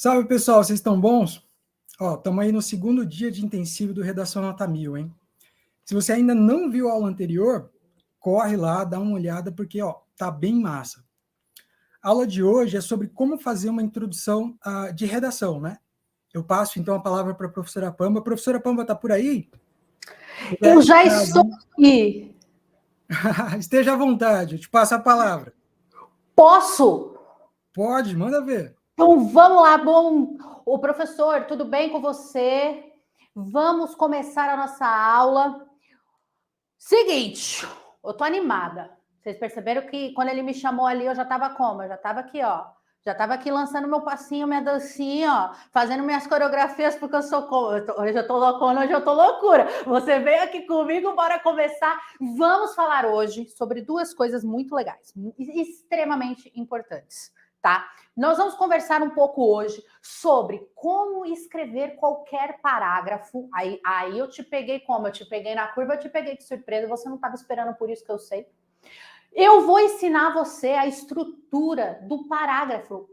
Salve, pessoal, vocês estão bons? Ó, estamos aí no segundo dia de intensivo do Redação Nota 1000, hein? Se você ainda não viu a aula anterior, corre lá, dá uma olhada, porque, ó, tá bem massa. A aula de hoje é sobre como fazer uma introdução de redação, né? Eu passo, então, a palavra para a professora Pamba. A professora Pamba está por aí? Eu já estou aqui. Esteja à vontade, eu te passo a palavra. Posso? Pode, manda ver. Então vamos lá, bom. O professor, tudo bem com você? Vamos começar a nossa aula. Seguinte, eu tô animada. Vocês perceberam que quando ele me chamou ali, eu já tava como? Eu já tava aqui, ó. Já tava aqui lançando meu passinho, minha dancinha, ó, fazendo minhas coreografias, porque eu sou. Hoje eu tô loucona, hoje eu tô loucura. Você veio aqui comigo, bora começar. Vamos falar hoje sobre duas coisas muito legais, extremamente importantes, tá? Nós vamos conversar um pouco hoje sobre como escrever qualquer parágrafo. Aí eu te peguei como? Eu te peguei na curva, eu te peguei de surpresa, você não estava esperando por isso que eu sei. Eu vou ensinar você a estrutura do parágrafo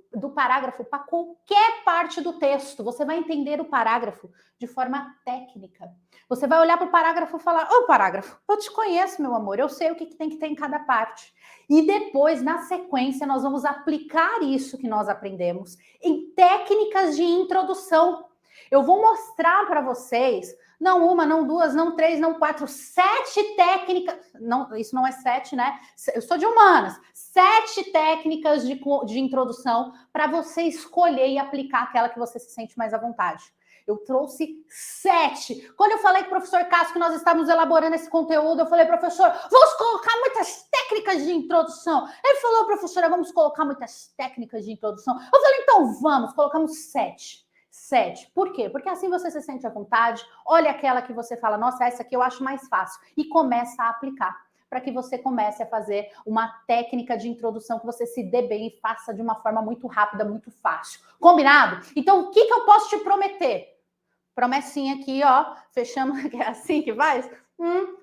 para qualquer parte do texto. Você vai entender o parágrafo de forma técnica. Você vai olhar para o parágrafo e falar: ô, parágrafo, eu te conheço, meu amor, eu sei o que tem que ter em cada parte. E depois, na sequência, nós vamos aplicar isso que nós aprendemos em técnicas de introdução. Eu vou mostrar para vocês não uma, não duas, não três, não quatro, 7 técnicas. Não, isso não é 7, né? Eu sou de humanas. 7 técnicas de introdução para você escolher e aplicar aquela que você se sente mais à vontade. Eu trouxe 7. Quando eu falei com o professor Cássio que nós estávamos elaborando esse conteúdo, eu falei, professor, vamos colocar muitas técnicas de introdução. Ele falou, professora, vamos colocar muitas técnicas de introdução. Eu falei, então vamos, colocamos 7. 7. Por quê? Porque assim você se sente à vontade, olha aquela que você fala, nossa, essa aqui eu acho mais fácil, e começa a aplicar, para que você comece a fazer uma técnica de introdução que você se dê bem e faça de uma forma muito rápida, muito fácil. Combinado? Então, o que eu posso te prometer? Promessinha aqui, ó, fechamos, é assim que faz?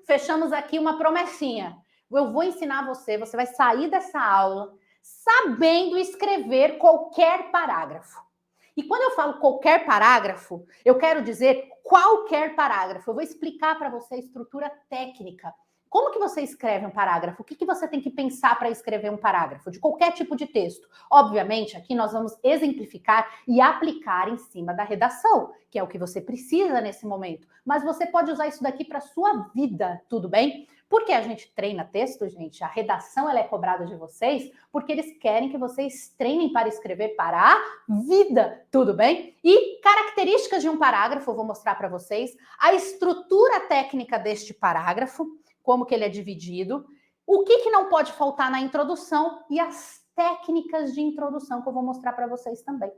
Fechamos aqui uma promessinha. Eu vou ensinar você vai sair dessa aula sabendo escrever qualquer parágrafo. E quando eu falo qualquer parágrafo, eu quero dizer qualquer parágrafo. Eu vou explicar para você a estrutura técnica. Como que você escreve um parágrafo? O que você tem que pensar para escrever um parágrafo? De qualquer tipo de texto. Obviamente, aqui nós vamos exemplificar e aplicar em cima da redação, que é o que você precisa nesse momento. Mas você pode usar isso daqui para a sua vida, tudo bem? Porque a gente treina texto, gente, a redação ela é cobrada de vocês, porque eles querem que vocês treinem para escrever para a vida, tudo bem? E características de um parágrafo, eu vou mostrar para vocês, a estrutura técnica deste parágrafo, como que ele é dividido, o que não pode faltar na introdução e as técnicas de introdução que eu vou mostrar para vocês também.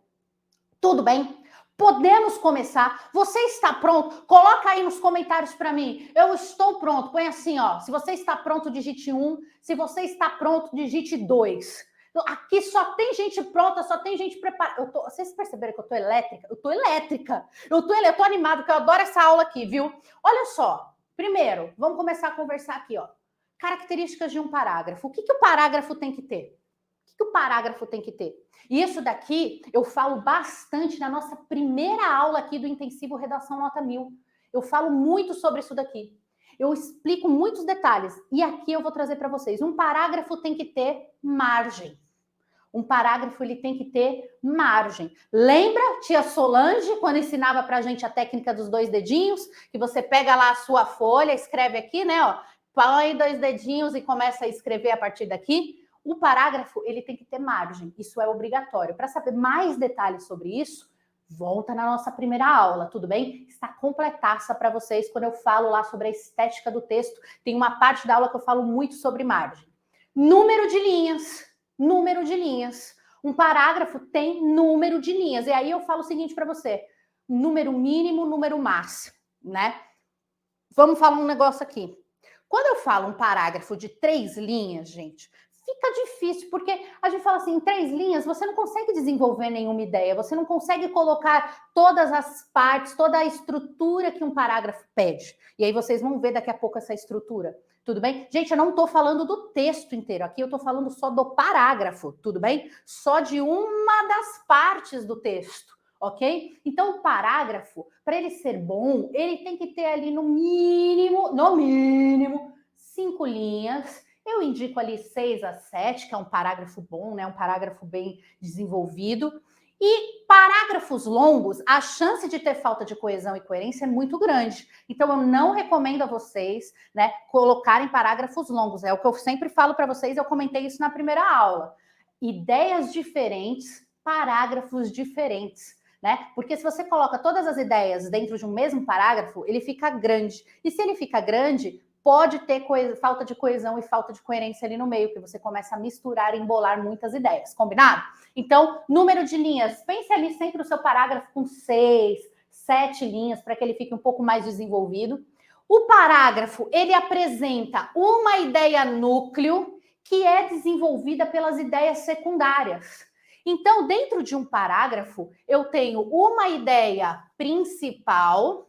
Tudo bem? Podemos começar? Você está pronto? Coloca aí nos comentários para mim. Eu estou pronto. Põe assim, ó. Se você está pronto, digite 1. Se você está pronto, digite 2. Aqui só tem gente pronta, só tem gente preparada. Vocês perceberam que eu tô elétrica? Eu tô elétrica. Eu tô animada, porque eu adoro essa aula aqui, viu? Olha só. Primeiro, vamos começar a conversar aqui, ó. Características de um parágrafo. O que o parágrafo tem que ter? O que o parágrafo tem que ter? E isso daqui eu falo bastante na nossa primeira aula aqui do Intensivo Redação Nota 1000. Eu falo muito sobre isso daqui. Eu explico muitos detalhes. E aqui eu vou trazer para vocês. Um parágrafo tem que ter margem. Um parágrafo ele tem que ter margem. Lembra, tia Solange, quando ensinava para a gente a técnica dos 2 dedinhos? Que você pega lá a sua folha, escreve aqui, né? Ó, põe 2 dedinhos e começa a escrever a partir daqui. O parágrafo ele tem que ter margem. Isso é obrigatório. Para saber mais detalhes sobre isso, volta na nossa primeira aula, tudo bem? Está completaça para vocês quando eu falo lá sobre a estética do texto. Tem uma parte da aula que eu falo muito sobre margem. Número de linhas. Número de linhas. Um parágrafo tem número de linhas. E aí eu falo o seguinte para você: número mínimo, número máximo, né? Vamos falar um negócio aqui. Quando eu falo um parágrafo de 3 linhas, gente, fica difícil, porque a gente fala assim, em 3 linhas você não consegue desenvolver nenhuma ideia, você não consegue colocar todas as partes, toda a estrutura que um parágrafo pede. E aí vocês vão ver daqui a pouco essa estrutura. Tudo bem? Gente, eu não estou falando do texto inteiro, aqui eu estou falando só do parágrafo, tudo bem? Só de uma das partes do texto. ok? Então, o parágrafo, para ele ser bom, ele tem que ter ali no mínimo, 5 linhas. Eu indico ali 6 a 7, que é um parágrafo bom, né? Um parágrafo bem desenvolvido. E parágrafos longos, a chance de ter falta de coesão e coerência é muito grande. Então, eu não recomendo a vocês, né, colocarem parágrafos longos. É o que eu sempre falo para vocês, eu comentei isso na primeira aula. Ideias diferentes, parágrafos diferentes, né? Porque se você coloca todas as ideias dentro de um mesmo parágrafo, ele fica grande. E se ele fica grande, pode ter falta de coesão e falta de coerência ali no meio, que você começa a misturar e embolar muitas ideias, combinado? Então, número de linhas, pense ali sempre o seu parágrafo com 6, 7 linhas, para que ele fique um pouco mais desenvolvido. O parágrafo, ele apresenta uma ideia núcleo que é desenvolvida pelas ideias secundárias. Então, dentro de um parágrafo, eu tenho uma ideia principal,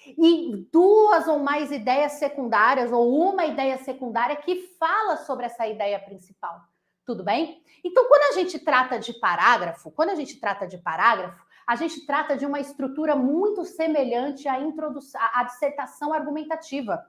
e 2 ou mais ideias secundárias, ou uma ideia secundária que fala sobre essa ideia principal. Tudo bem? Então, quando a gente trata de parágrafo, a gente trata de uma estrutura muito semelhante à dissertação argumentativa.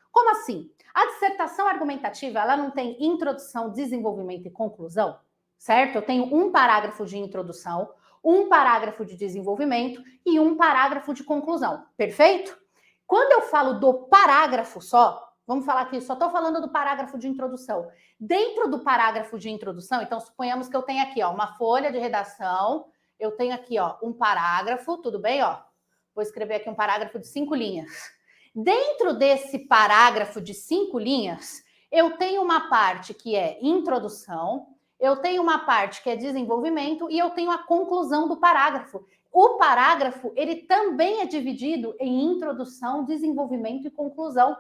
Como assim? A dissertação argumentativa, ela não tem introdução, desenvolvimento e conclusão, certo? Eu tenho um parágrafo de introdução, um parágrafo de desenvolvimento e um parágrafo de conclusão, perfeito? Quando eu falo do parágrafo só, vamos falar aqui, só estou falando do parágrafo de introdução. Dentro do parágrafo de introdução, então suponhamos que eu tenho aqui, ó, uma folha de redação, eu tenho aqui, ó, um parágrafo, tudo bem, ó? Vou escrever aqui um parágrafo de 5 linhas. Dentro desse parágrafo de 5 linhas, eu tenho uma parte que é introdução, eu tenho uma parte que é desenvolvimento e eu tenho a conclusão do parágrafo. O parágrafo, ele também é dividido em introdução, desenvolvimento e conclusão.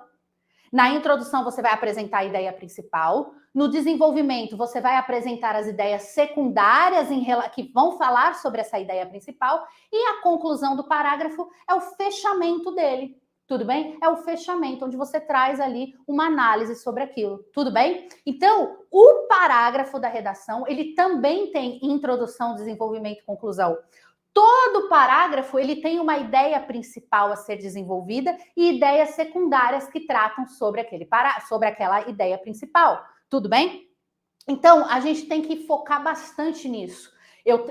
Na introdução, você vai apresentar a ideia principal. No desenvolvimento, você vai apresentar as ideias secundárias que vão falar sobre essa ideia principal. E a conclusão do parágrafo é o fechamento dele. Tudo bem? É o fechamento, onde você traz ali uma análise sobre aquilo. Tudo bem? Então, o parágrafo da redação, ele também tem introdução, desenvolvimento e conclusão. Todo parágrafo, ele tem uma ideia principal a ser desenvolvida e ideias secundárias que tratam sobre aquela ideia principal. Tudo bem? Então, a gente tem que focar bastante nisso.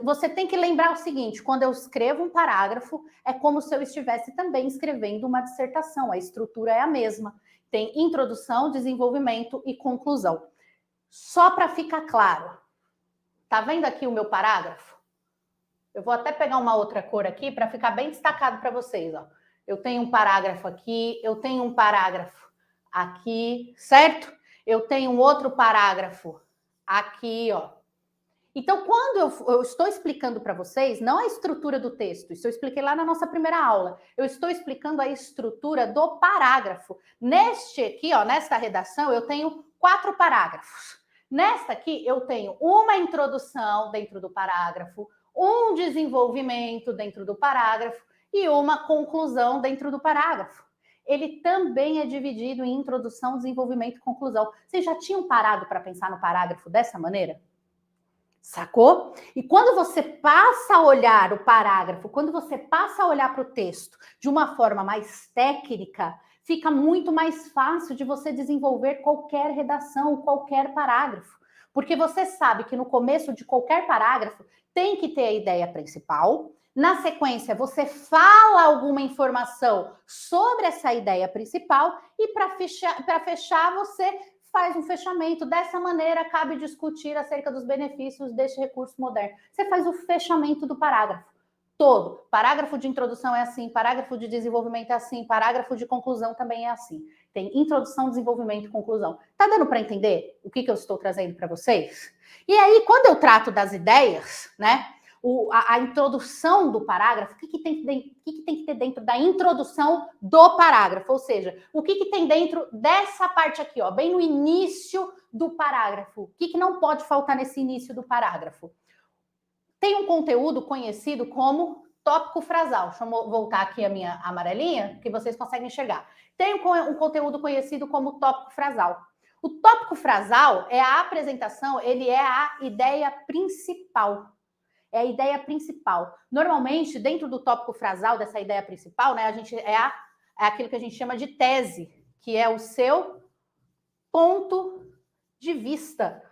Você tem que lembrar o seguinte, quando eu escrevo um parágrafo, é como se eu estivesse também escrevendo uma dissertação, a estrutura é a mesma. Tem introdução, desenvolvimento e conclusão. Só para ficar claro, tá vendo aqui o meu parágrafo? Eu vou até pegar uma outra cor aqui para ficar bem destacado para vocês, ó. Eu tenho um parágrafo aqui, eu tenho um parágrafo aqui, certo? Eu tenho um outro parágrafo aqui, ó. Então, quando eu estou explicando para vocês, não a estrutura do texto, isso eu expliquei lá na nossa primeira aula, eu estou explicando a estrutura do parágrafo. Nesta redação, eu tenho 4 parágrafos. Nesta aqui, eu tenho uma introdução dentro do parágrafo, um desenvolvimento dentro do parágrafo e uma conclusão dentro do parágrafo. Ele também é dividido em introdução, desenvolvimento e conclusão. Vocês já tinham parado para pensar no parágrafo dessa maneira? Sacou? E quando você passa a olhar o parágrafo, quando você passa a olhar para o texto de uma forma mais técnica, fica muito mais fácil de você desenvolver qualquer redação, qualquer parágrafo. Porque você sabe que no começo de qualquer parágrafo tem que ter a ideia principal. Na sequência, você fala alguma informação sobre essa ideia principal e para fechar, você faz um fechamento. Dessa maneira, cabe discutir acerca dos benefícios deste recurso moderno. Você faz o fechamento do parágrafo todo. Parágrafo de introdução é assim, parágrafo de desenvolvimento é assim, parágrafo de conclusão também é assim. Tem introdução, desenvolvimento e conclusão. Tá dando para entender o que eu estou trazendo para vocês? E aí, quando eu trato das ideias, né? A introdução do parágrafo, o que tem que ter dentro da introdução do parágrafo? Ou seja, o que tem dentro dessa parte aqui, ó, bem no início do parágrafo? O que não pode faltar nesse início do parágrafo? Tem um conteúdo conhecido como tópico frasal. Deixa eu voltar aqui a minha amarelinha, que vocês conseguem enxergar. Tem um conteúdo conhecido como tópico frasal. O tópico frasal é a apresentação, ele é a ideia principal. É a ideia principal. Normalmente, dentro do tópico frasal dessa ideia principal, né, a gente é aquilo que a gente chama de tese, que é o seu ponto de vista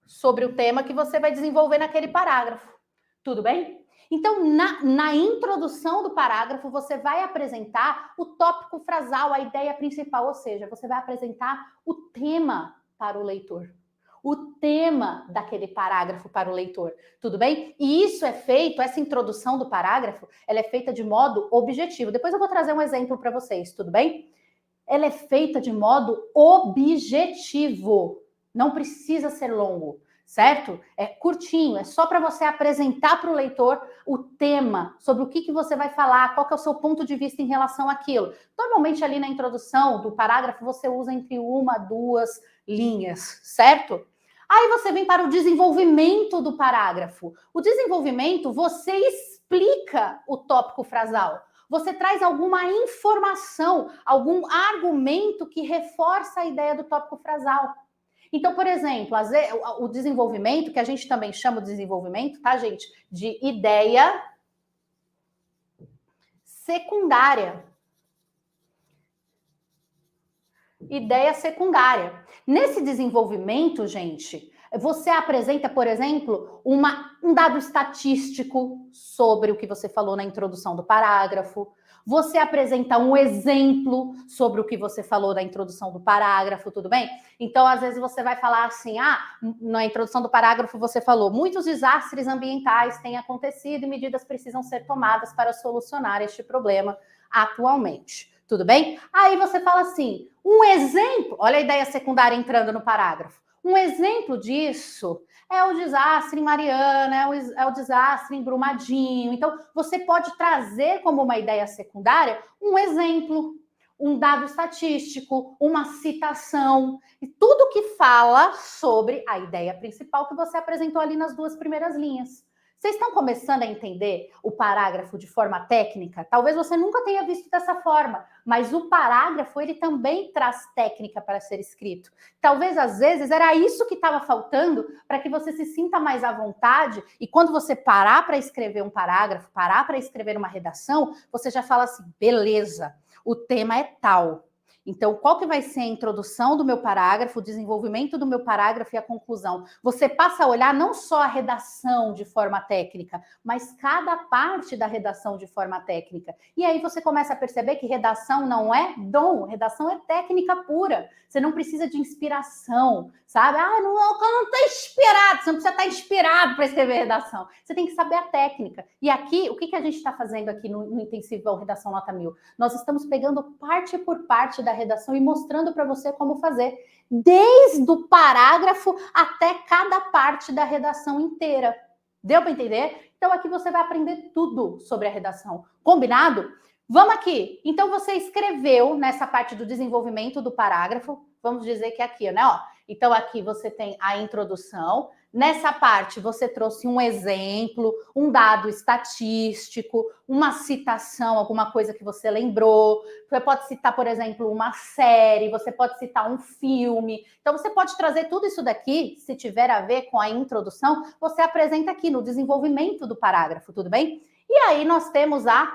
sobre o tema que você vai desenvolver naquele parágrafo. Tudo bem? Então, na introdução do parágrafo, você vai apresentar o tópico frasal, a ideia principal, ou seja, você vai apresentar o tema para o leitor. O tema daquele parágrafo para o leitor, tudo bem? E isso é feito, essa introdução do parágrafo, ela é feita de modo objetivo. Depois eu vou trazer um exemplo para vocês, tudo bem? Ela é feita de modo objetivo, não precisa ser longo, certo? É curtinho, é só para você apresentar para o leitor o tema, sobre o que você vai falar, qual que é o seu ponto de vista em relação àquilo. Normalmente ali na introdução do parágrafo você usa entre 1 a 2 linhas, certo? Aí você vem para o desenvolvimento do parágrafo. O desenvolvimento, você explica o tópico frasal. Você traz alguma informação, algum argumento que reforça a ideia do tópico frasal. Então, por exemplo, o desenvolvimento, que a gente também chama de desenvolvimento, tá, gente? De ideia secundária. Ideia secundária. Nesse desenvolvimento, gente, você apresenta, por exemplo, um dado estatístico sobre o que você falou na introdução do parágrafo. Você apresenta um exemplo sobre o que você falou na introdução do parágrafo, tudo bem? Então, às vezes você vai falar assim, na introdução do parágrafo você falou, muitos desastres ambientais têm acontecido e medidas precisam ser tomadas para solucionar este problema atualmente. Tudo bem? Aí você fala assim, um exemplo, olha a ideia secundária entrando no parágrafo. Um exemplo disso é o desastre em Mariana, é o desastre em Brumadinho. Então, você pode trazer como uma ideia secundária um exemplo, um dado estatístico, uma citação, e tudo que fala sobre a ideia principal que você apresentou ali nas 2 primeiras linhas. Vocês estão começando a entender o parágrafo de forma técnica? Talvez você nunca tenha visto dessa forma, mas o parágrafo, ele também traz técnica para ser escrito. Talvez, às vezes, era isso que estava faltando para que você se sinta mais à vontade e quando você parar para escrever um parágrafo, parar para escrever uma redação, você já fala assim, beleza, o tema é tal. Então, qual que vai ser a introdução do meu parágrafo, o desenvolvimento do meu parágrafo e a conclusão? Você passa a olhar não só a redação de forma técnica, mas cada parte da redação de forma técnica. E aí você começa a perceber que redação não é dom, redação é técnica pura. Você não precisa de inspiração, sabe? Eu não estou inspirado, você não precisa estar inspirado para escrever redação. Você tem que saber a técnica. E aqui, o que a gente está fazendo aqui no Intensivão Redação Nota 1000? Nós estamos pegando parte por parte da redação e mostrando para você como fazer, desde o parágrafo até cada parte da redação inteira. Deu para entender? Então aqui você vai aprender tudo sobre a redação. Combinado? Vamos aqui. Então você escreveu nessa parte do desenvolvimento do parágrafo, vamos dizer que é aqui, né? Então aqui você tem a introdução. Nessa parte, você trouxe um exemplo, um dado estatístico, uma citação, alguma coisa que você lembrou. Você pode citar, por exemplo, uma série, você pode citar um filme. Então, você pode trazer tudo isso daqui, se tiver a ver com a introdução, você apresenta aqui no desenvolvimento do parágrafo, tudo bem? E aí, nós temos a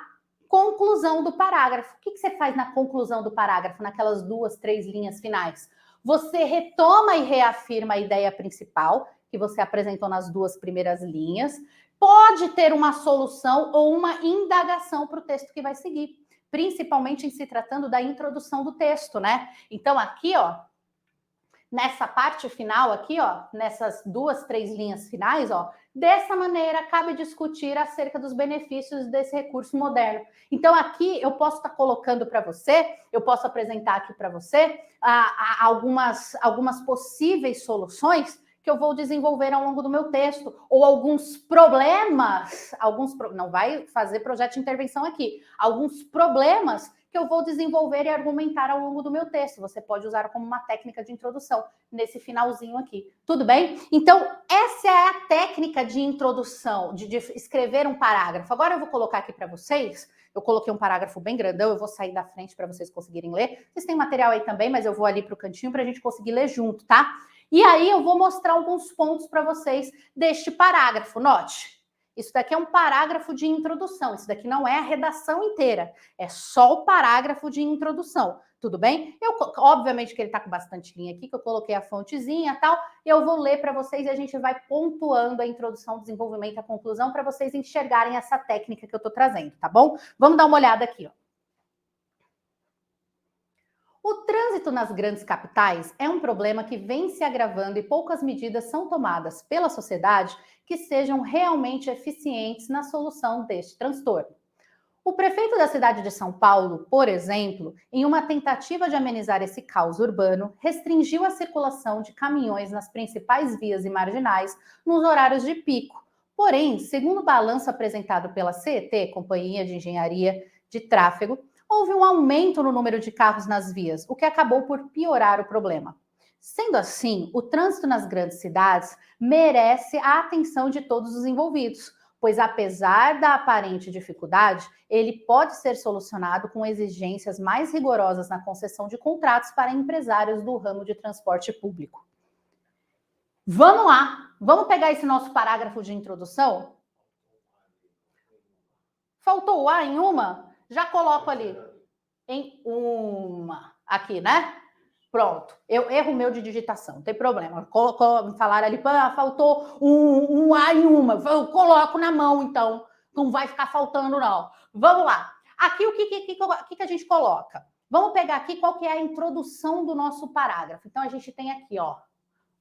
conclusão do parágrafo. O que você faz na conclusão do parágrafo, naquelas 2, 3 linhas finais? Você retoma e reafirma a ideia principal, que você apresentou nas 2 primeiras linhas, pode ter uma solução ou uma indagação para o texto que vai seguir, principalmente em se tratando da introdução do texto, né? Então, aqui, nessa parte final aqui, nessas 2, 3 linhas finais, dessa maneira, cabe discutir acerca dos benefícios desse recurso moderno. Então, aqui eu posso estar colocando para você, eu posso apresentar aqui para você algumas possíveis soluções que eu vou desenvolver ao longo do meu texto, ou alguns problemas, não vai fazer projeto de intervenção aqui, alguns problemas que eu vou desenvolver e argumentar ao longo do meu texto. Você pode usar como uma técnica de introdução, nesse finalzinho aqui. Tudo bem? Então, essa é a técnica de introdução, de escrever um parágrafo. Agora eu vou colocar aqui para vocês, eu coloquei um parágrafo bem grandão, eu vou sair da frente para vocês conseguirem ler. Vocês têm material aí também, mas eu vou ali para o cantinho para a gente conseguir ler junto, tá? E aí eu vou mostrar alguns pontos para vocês deste parágrafo. Note, Isso daqui é um parágrafo de introdução, isso daqui não é a redação inteira, é só o parágrafo de introdução, tudo bem? Obviamente que ele está com bastante linha aqui, que eu coloquei a fontezinha e tal, eu vou ler para vocês e a gente vai pontuando a introdução, o desenvolvimento, a conclusão, para vocês enxergarem essa técnica que eu estou trazendo, tá bom? Vamos dar uma olhada aqui, ó. O trânsito nas grandes capitais é um problema que vem se agravando e poucas medidas são tomadas pela sociedade que sejam realmente eficientes na solução deste transtorno. O prefeito da cidade de São Paulo, por exemplo, em uma tentativa de amenizar esse caos urbano, restringiu a circulação de caminhões nas principais vias e marginais nos horários de pico. Porém, segundo o balanço apresentado pela CET, Companhia de Engenharia de Tráfego, houve um aumento no número de carros nas vias, o que acabou por piorar o problema. Sendo assim, o trânsito nas grandes cidades merece a atenção de todos os envolvidos, pois apesar da aparente dificuldade, ele pode ser solucionado com exigências mais rigorosas na concessão de contratos para empresários do ramo de transporte público. Vamos lá, vamos pegar esse nosso parágrafo de introdução? Faltou o A em uma? Já coloco ali em uma, aqui, né? Pronto, eu erro meu de digitação, não tem problema. Me falaram ali, faltou um A em uma, eu coloco na mão, então, não vai ficar faltando, não. Vamos lá. Aqui, o que a gente coloca? Vamos pegar aqui qual que é a introdução do nosso parágrafo. Então, a gente tem aqui, ó,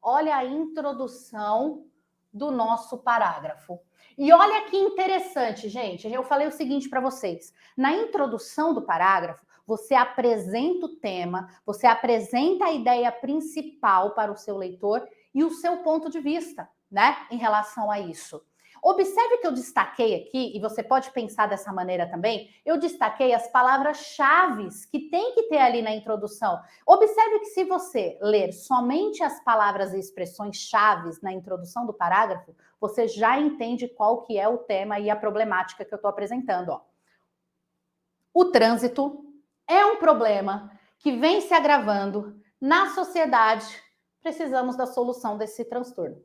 olha a introdução do nosso parágrafo. E olha que interessante, gente. Eu falei o seguinte para vocês. Na introdução do parágrafo, você apresenta o tema, você apresenta a ideia principal para o seu leitor e o seu ponto de vista, né, em relação a isso. Observe que eu destaquei aqui, e você pode pensar dessa maneira também, eu destaquei as palavras-chave que tem que ter ali na introdução. Observe que se você ler somente as palavras e expressões-chave na introdução do parágrafo, você já entende qual que é o tema e a problemática que eu estou apresentando, ó. O trânsito é um problema que vem se agravando na sociedade. Precisamos da solução desse transtorno.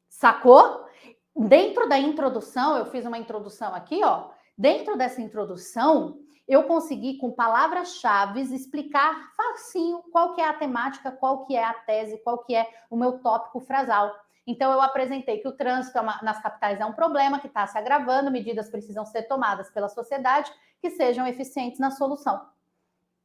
Sacou? Dentro da introdução, eu fiz uma introdução aqui, ó. Dentro dessa introdução, eu consegui, com palavras-chave, explicar facinho qual que é a temática, qual que é a tese, qual que é o meu tópico frasal. Então, eu apresentei que o trânsito nas capitais é um problema que está se agravando, medidas precisam ser tomadas pela sociedade que sejam eficientes na solução.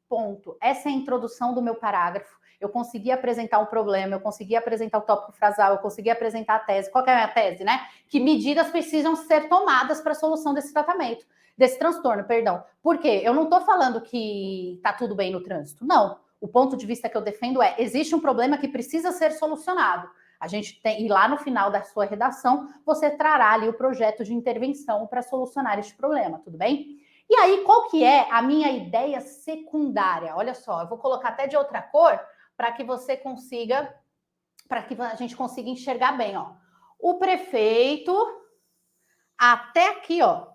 Ponto. Essa é a introdução do meu parágrafo. Eu consegui apresentar um problema, eu consegui apresentar o tópico frasal, eu consegui apresentar a tese. Qual que é a minha tese, né? Que medidas precisam ser tomadas para a solução desse tratamento, desse transtorno, perdão. Por quê? Eu não estou falando que está tudo bem no trânsito. Não. O ponto de vista que eu defendo é, existe um problema que precisa ser solucionado. A gente tem, e lá no final da sua redação, você trará ali o projeto de intervenção para solucionar este problema, tudo bem? E aí, qual que é a minha ideia secundária? Olha só, eu vou colocar até de outra cor para que você consiga, para que a gente consiga enxergar bem, ó. O prefeito, até aqui, ó.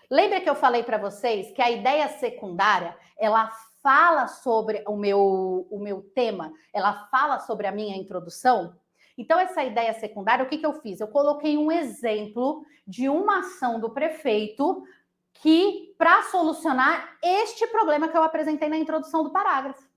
Lembra que eu falei para vocês que a ideia secundária, ela fala sobre o meu tema, ela fala sobre a minha introdução? Então, essa ideia secundária, o que eu fiz? Eu coloquei um exemplo de uma ação do prefeito que para solucionar este problema que eu apresentei na introdução do parágrafo.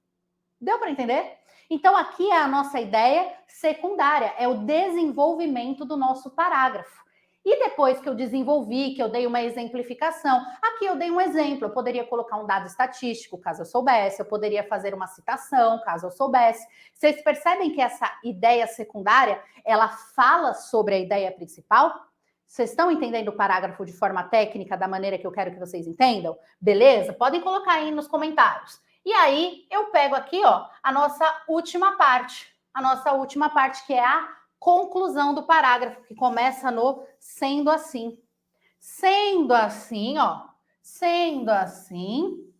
Deu para entender? Então, aqui é a nossa ideia secundária, é o desenvolvimento do nosso parágrafo. E depois que eu desenvolvi, que eu dei uma exemplificação, aqui eu dei um exemplo, eu poderia colocar um dado estatístico, caso eu soubesse, eu poderia fazer uma citação, caso eu soubesse. Vocês percebem que essa ideia secundária, ela fala sobre a ideia principal? Vocês estão entendendo o parágrafo de forma técnica, da maneira que eu quero que vocês entendam? Beleza? Podem colocar aí nos comentários. E aí, eu pego aqui, ó, a nossa última parte. A nossa última parte, que é a conclusão do parágrafo, que começa no sendo assim. Sendo assim, ó. Sendo assim,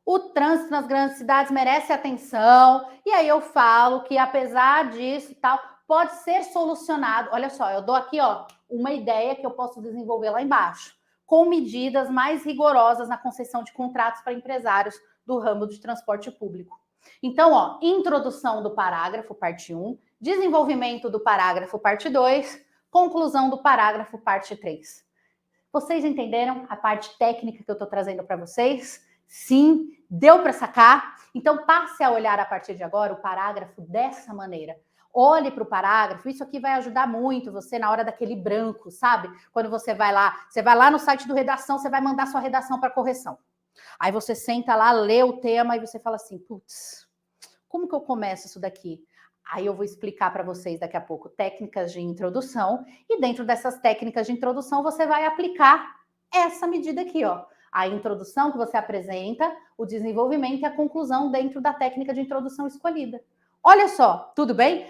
o trânsito nas grandes cidades merece atenção. E aí eu falo que, apesar disso e tal, pode ser solucionado. Olha só, eu dou aqui, ó, uma ideia que eu posso desenvolver lá embaixo, com medidas mais rigorosas na concessão de contratos para empresários do ramo de transporte público. Então, ó, introdução do parágrafo, parte 1, desenvolvimento do parágrafo, parte 2, Conclusão do parágrafo, parte 3. Vocês entenderam a parte técnica que eu estou trazendo para vocês? Sim, deu para sacar? Então passe a olhar a partir de agora o parágrafo dessa maneira. Olhe para o parágrafo, isso aqui vai ajudar muito você na hora daquele branco, sabe? Quando você vai lá no site do Redação, você vai mandar sua redação para correção. Aí você senta lá, lê o tema e você fala assim, putz, como que eu começo isso daqui? Aí eu vou explicar para vocês daqui a pouco técnicas de introdução e dentro dessas técnicas de introdução você vai aplicar essa medida aqui, ó. A introdução que você apresenta, o desenvolvimento e a conclusão dentro da técnica de introdução escolhida. Olha só, tudo bem?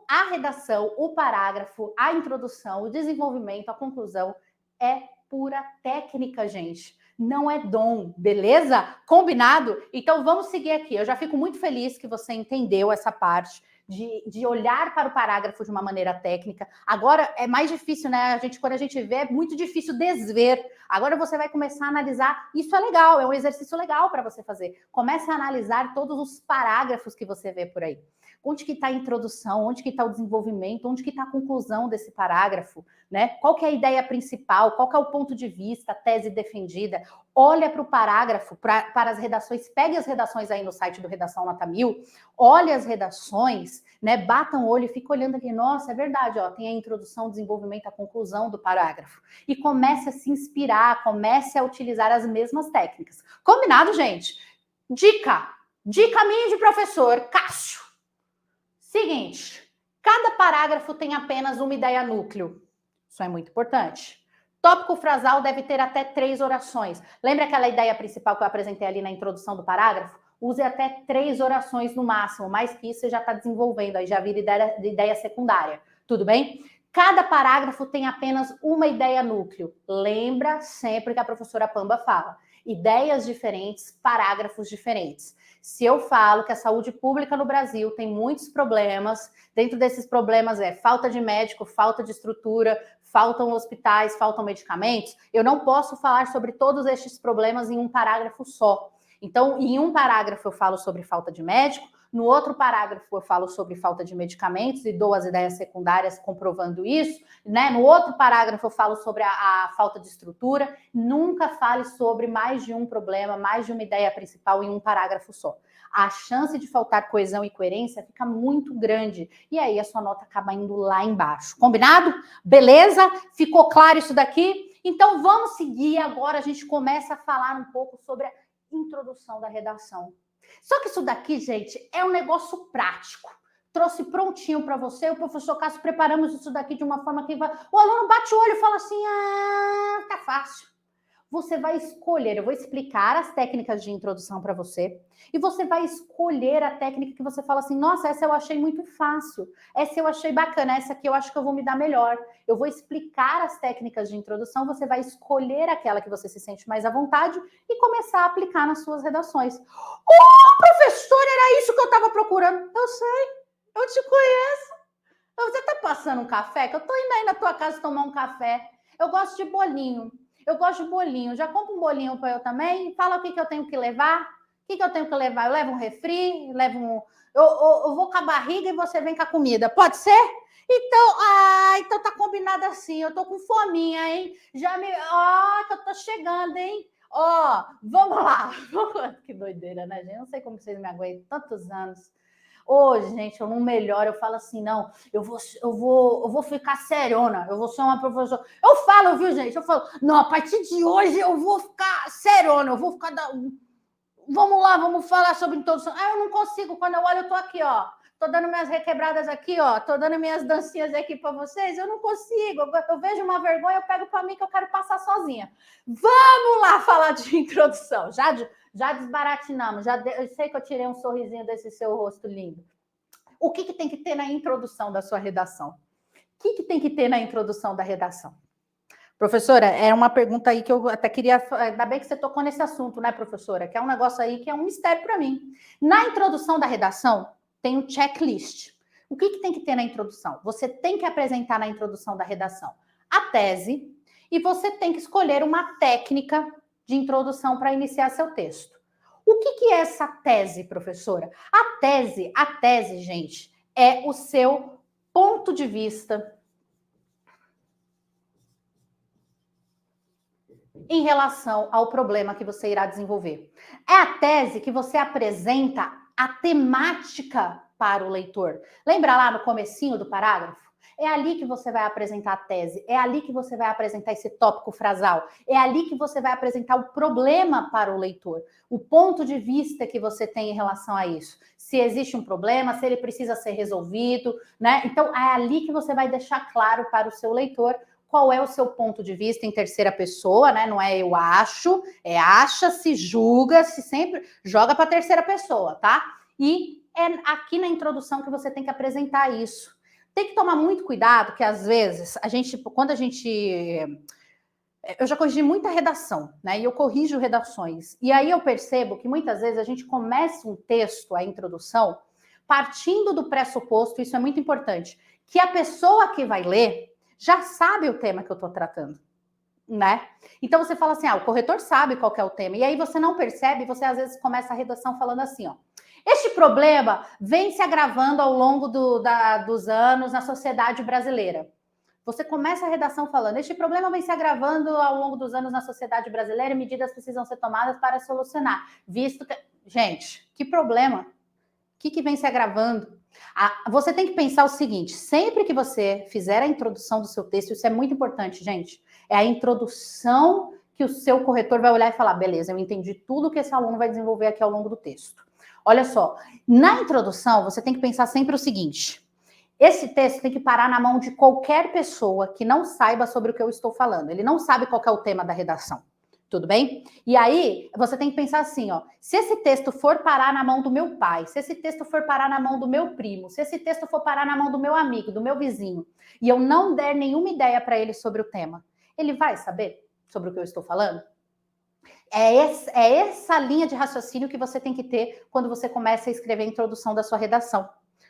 A redação, o parágrafo, a introdução, o desenvolvimento, a conclusão é pura técnica, gente. Não é dom, beleza? Combinado? Então vamos seguir aqui. Eu já fico muito feliz que você entendeu essa parte de olhar para o parágrafo de uma maneira técnica. Agora é mais difícil, né? Quando a gente vê, é muito difícil desver. Agora você vai começar a analisar. Isso é legal, é um exercício legal para você fazer. Comece a analisar todos os parágrafos que você vê por aí. Onde que está a introdução? Onde que está o desenvolvimento? Onde que está a conclusão desse parágrafo? Né? Qual que é a ideia principal? Qual que é o ponto de vista, a tese defendida? Olha para o parágrafo, para as redações, pegue as redações aí no site do Redação Nota 1000, olhe as redações, né? Bata um olho e fica olhando aqui, nossa, é verdade, ó, tem a introdução, o desenvolvimento, a conclusão do parágrafo. E comece a se inspirar, comece a utilizar as mesmas técnicas. Combinado, gente? Dica minha de professor, Cássio. Seguinte, cada parágrafo tem apenas uma ideia núcleo. Isso é muito importante. Tópico frasal deve ter até 3 orações. Lembra aquela ideia principal que eu apresentei ali na introdução do parágrafo? Use até 3 orações no máximo. Mais que isso, você já está desenvolvendo, aí já vira ideia secundária. Tudo bem? Cada parágrafo tem apenas uma ideia núcleo. Lembra sempre que a professora Pamba fala. Ideias diferentes, parágrafos diferentes. Se eu falo que a saúde pública no Brasil tem muitos problemas, dentro desses problemas é falta de médico, falta de estrutura, faltam hospitais, faltam medicamentos, eu não posso falar sobre todos estes problemas em um parágrafo só. Então, em um parágrafo eu falo sobre falta de médico, no outro parágrafo eu falo sobre falta de medicamentos e dou as ideias secundárias comprovando isso, né? No outro parágrafo eu falo sobre a falta de estrutura. Nunca fale sobre mais de um problema, mais de uma ideia principal em um parágrafo só. A chance de faltar coesão e coerência fica muito grande e aí a sua nota acaba indo lá embaixo. Combinado? Beleza? Ficou claro isso daqui? Então vamos seguir agora, a gente começa a falar um pouco sobre a introdução da redação. Só que isso daqui, gente, é um negócio prático. Trouxe prontinho para você, o professor Cássio, preparamos isso daqui de uma forma que o aluno bate o olho e fala assim, tá fácil. Você vai escolher, eu vou explicar as técnicas de introdução para você, e você vai escolher a técnica que você fala assim, nossa, essa eu achei muito fácil, essa eu achei bacana, essa aqui eu acho que eu vou me dar melhor. Eu vou explicar as técnicas de introdução, você vai escolher aquela que você se sente mais à vontade e começar a aplicar nas suas redações. Professor, era isso que eu estava procurando. Eu sei, eu te conheço. Você está passando um café? Que eu estou indo aí na tua casa tomar um café. Eu gosto de bolinho. Já compra um bolinho para eu também? Fala o que eu tenho que levar. O que eu tenho que levar? Eu levo um refri, eu vou com a barriga e você vem com a comida. Pode ser? Então tá combinado assim. Eu tô com fominha, hein? Que eu tô chegando, hein? Vamos lá. Que doideira, né, gente? Não sei como vocês me aguentam tantos anos. Hoje, gente, eu não melhoro, eu falo assim, não, eu vou ficar seriona, eu vou ser uma professora. Eu falo, viu, gente? Eu falo, não, a partir de hoje eu vou ficar seriona, eu vou ficar. Vamos lá, vamos falar sobre introdução. Eu não consigo, quando eu olho, eu tô aqui, ó. Tô dando minhas requebradas aqui, ó. Tô dando minhas dancinhas aqui para vocês. Eu não consigo. Eu vejo uma vergonha, eu pego para mim que eu quero passar sozinha. Vamos lá falar de introdução. Já desbaratinamos. Eu sei que eu tirei um sorrisinho desse seu rosto lindo. O que tem que ter na introdução da sua redação? O que tem que ter na introdução da redação? Professora, é uma pergunta aí que eu até queria... Ainda bem que você tocou nesse assunto, né, professora? Que é um negócio aí que é um mistério para mim. Na introdução da redação, tem um checklist. O que tem que ter na introdução? Você tem que apresentar na introdução da redação a tese e você tem que escolher uma técnica de introdução para iniciar seu texto. O que é essa tese, professora? A tese, gente, é o seu ponto de vista, em relação ao problema que você irá desenvolver. É a tese que você apresenta a temática para o leitor. Lembra lá no comecinho do parágrafo? É ali que você vai apresentar a tese, é ali que você vai apresentar esse tópico frasal, é ali que você vai apresentar o problema para o leitor, o ponto de vista que você tem em relação a isso. Se existe um problema, se ele precisa ser resolvido, né? Então, é ali que você vai deixar claro para o seu leitor qual é o seu ponto de vista em terceira pessoa, né? Não é eu acho, é acha-se, julga-se, sempre joga para a terceira pessoa, tá? E é aqui na introdução que você tem que apresentar isso. Tem que tomar muito cuidado, que às vezes eu já corrigi muita redação, né? E eu corrijo redações. E aí eu percebo que muitas vezes a gente começa um texto, a introdução, partindo do pressuposto, isso é muito importante, que a pessoa que vai ler já sabe o tema que eu estou tratando, né? Então você fala assim, o corretor sabe qual que é o tema. E aí você não percebe, você às vezes começa a redação falando assim, ó. Este problema vem se agravando ao longo dos anos na sociedade brasileira. Você começa a redação falando, este problema vem se agravando ao longo dos anos na sociedade brasileira e medidas precisam ser tomadas para solucionar. Visto que... Gente, que problema? O que vem se agravando? Você tem que pensar o seguinte, sempre que você fizer a introdução do seu texto, isso é muito importante, gente, é a introdução que o seu corretor vai olhar e falar, beleza, eu entendi tudo que esse aluno vai desenvolver aqui ao longo do texto. Olha só, na introdução, você tem que pensar sempre o seguinte, esse texto tem que parar na mão de qualquer pessoa que não saiba sobre o que eu estou falando. Ele não sabe qual é o tema da redação. Tudo bem? E aí, você tem que pensar assim, ó. Se esse texto for parar na mão do meu pai, se esse texto for parar na mão do meu primo, se esse texto for parar na mão do meu amigo, do meu vizinho, e eu não der nenhuma ideia para ele sobre o tema, ele vai saber sobre o que eu estou falando? É essa linha de raciocínio que você tem que ter quando você começa a escrever a introdução da sua redação.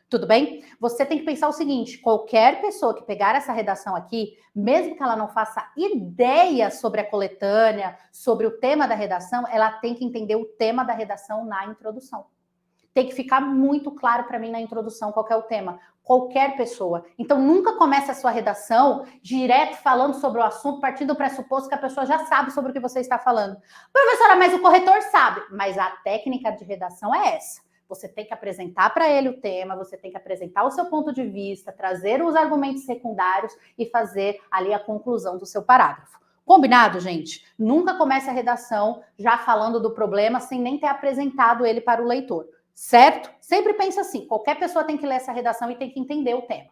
Tudo bem? Você tem que pensar o seguinte, qualquer pessoa que pegar essa redação aqui, mesmo que ela não faça ideia sobre a coletânea, sobre o tema da redação, ela tem que entender o tema da redação na introdução. Tem que ficar muito claro para mim na introdução qual é o tema. Qualquer pessoa. Então, nunca comece a sua redação direto falando sobre o assunto, partindo do pressuposto que a pessoa já sabe sobre o que você está falando. Professora, mas o corretor sabe. Mas a técnica de redação é essa. Você tem que apresentar para ele o tema, você tem que apresentar o seu ponto de vista, trazer os argumentos secundários e fazer ali a conclusão do seu parágrafo. Combinado, gente? Nunca comece a redação já falando do problema sem nem ter apresentado ele para o leitor. Certo? Sempre pensa assim, qualquer pessoa tem que ler essa redação e tem que entender o tema.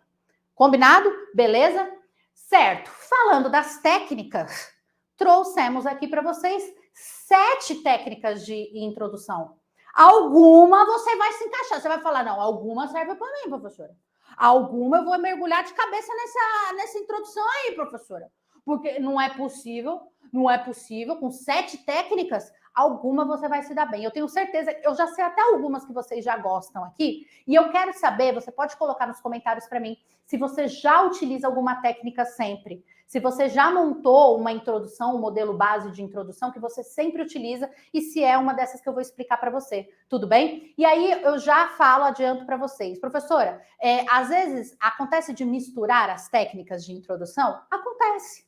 Combinado? Beleza? Certo. Falando das técnicas, trouxemos aqui para vocês 7 técnicas de introdução. Alguma você vai se encaixar, você vai falar, não, alguma serve para mim, professora. Alguma eu vou mergulhar de cabeça nessa introdução aí, professora. Porque não é possível, com 7 técnicas, alguma você vai se dar bem. Eu tenho certeza, eu já sei até algumas que vocês já gostam aqui, e eu quero saber, você pode colocar nos comentários para mim, se você já utiliza alguma técnica sempre, se você já montou uma introdução, um modelo base de introdução que você sempre utiliza, e se é uma dessas que eu vou explicar para você, tudo bem? E aí eu já adianto para vocês. Professora, às vezes acontece de misturar as técnicas de introdução? Acontece.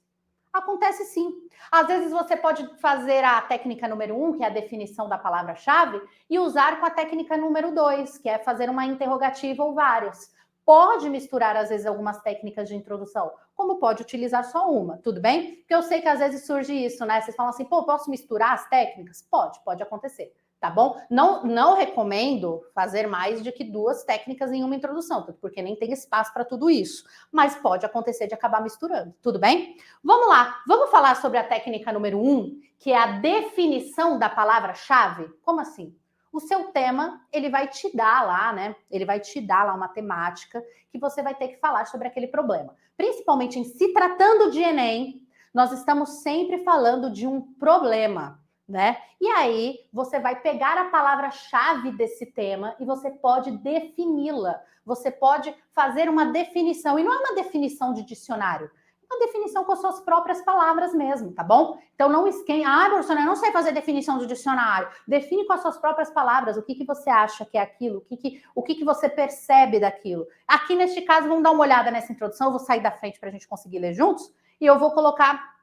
Acontece sim. Às vezes você pode fazer a técnica número 1, que é a definição da palavra-chave, e usar com a técnica número 2, que é fazer uma interrogativa ou várias. Pode misturar, às vezes, algumas técnicas de introdução, como pode utilizar só uma, tudo bem? Porque eu sei que às vezes surge isso, né? Vocês falam assim, pô, posso misturar as técnicas? Pode acontecer. Tá bom? Não recomendo fazer mais de que 2 técnicas em uma introdução, porque nem tem espaço para tudo isso. Mas pode acontecer de acabar misturando, tudo bem? Vamos lá, vamos falar sobre a técnica número 1, que é a definição da palavra-chave. Como assim? O seu tema, ele vai te dar lá, né? Ele vai te dar lá uma temática que você vai ter que falar sobre aquele problema. Principalmente em se tratando de Enem, nós estamos sempre falando de um problema, né? E aí você vai pegar a palavra-chave desse tema e você pode defini-la. Você pode fazer uma definição, e não é uma definição de dicionário, é uma definição com as suas próprias palavras mesmo, tá bom? Então não esquente, professora, eu não sei fazer definição de dicionário. Define com as suas próprias palavras o que você acha que é aquilo, o que você percebe daquilo. Aqui neste caso, vamos dar uma olhada nessa introdução, eu vou sair da frente para a gente conseguir ler juntos, e eu vou colocar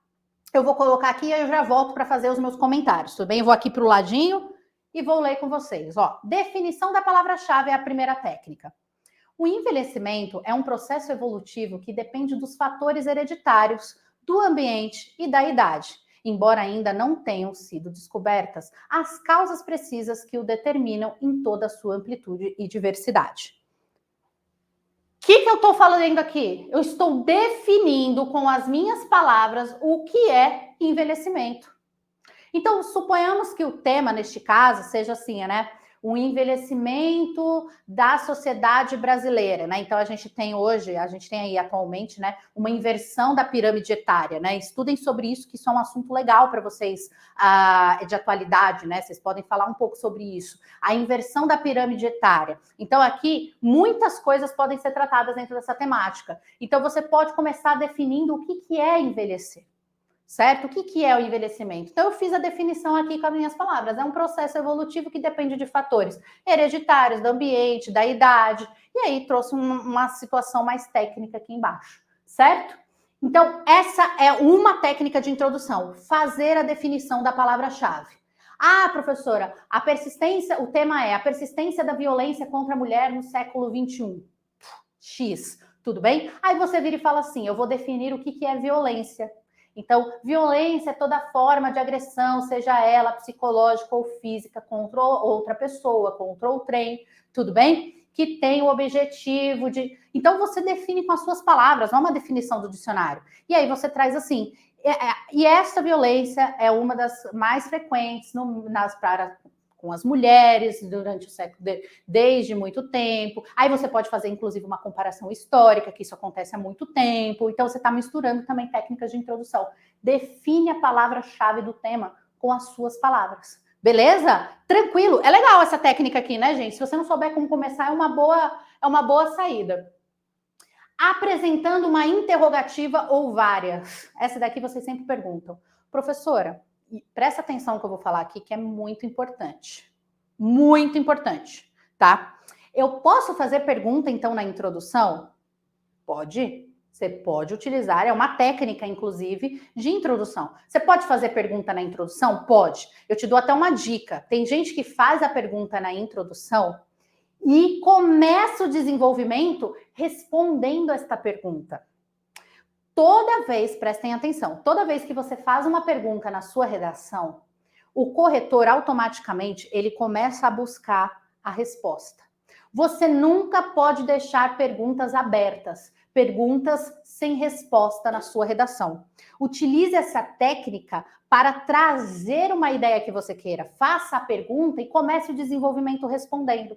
Eu vou colocar aqui e eu já volto para fazer os meus comentários, tudo bem? Eu vou aqui para o ladinho e vou ler com vocês. Ó, definição da palavra-chave é a primeira técnica. O envelhecimento é um processo evolutivo que depende dos fatores hereditários, do ambiente e da idade, embora ainda não tenham sido descobertas as causas precisas que o determinam em toda a sua amplitude e diversidade. O que eu estou falando aqui? Eu estou definindo com as minhas palavras o que é envelhecimento. Então, suponhamos que o tema, neste caso, seja assim, né? O envelhecimento da sociedade brasileira, né? Então, a gente tem aí atualmente, né, uma inversão da pirâmide etária, né? Estudem sobre isso, que isso é um assunto legal para vocês, de atualidade, né? Vocês podem falar um pouco sobre isso. A inversão da pirâmide etária. Então, aqui, muitas coisas podem ser tratadas dentro dessa temática. Então, você pode começar definindo o que é envelhecer. Certo? O que é o envelhecimento? Então, eu fiz a definição aqui com as minhas palavras. É um processo evolutivo que depende de fatores hereditários, do ambiente, da idade. E aí, trouxe uma situação mais técnica aqui embaixo. Certo? Então, essa é uma técnica de introdução. Fazer a definição da palavra-chave. Ah, professora, a persistência, o tema é a persistência da violência contra a mulher no século XXI. X, tudo bem? Aí você vira e fala assim, eu vou definir o que é violência. Então, violência é toda forma de agressão, seja ela psicológica ou física, contra outra pessoa, contra outrem, tudo bem? Que tem o objetivo de... Então, você define com as suas palavras, não é uma definição do dicionário. E aí você traz assim... E essa violência é uma das mais frequentes com as mulheres durante o século, desde muito tempo. Aí você pode fazer, inclusive, uma comparação histórica, que isso acontece há muito tempo. Então, você está misturando também técnicas de introdução. Define a palavra-chave do tema com as suas palavras. Beleza? Tranquilo. É legal essa técnica aqui, né, gente? Se você não souber como começar, é uma boa saída. Apresentando uma interrogativa ou várias. Essa daqui vocês sempre perguntam. Professora, presta atenção que eu vou falar aqui, que é muito importante. Muito importante, tá? Eu posso fazer pergunta, então, na introdução? Pode. Você pode utilizar, é uma técnica, inclusive, de introdução. Você pode fazer pergunta na introdução? Pode. Eu te dou até uma dica. Tem gente que faz a pergunta na introdução e começa o desenvolvimento respondendo esta pergunta. Toda vez, prestem atenção, toda vez que você faz uma pergunta na sua redação, o corretor automaticamente ele começa a buscar a resposta. Você nunca pode deixar perguntas abertas, perguntas sem resposta na sua redação. Utilize essa técnica para trazer uma ideia que você queira. Faça a pergunta e comece o desenvolvimento respondendo.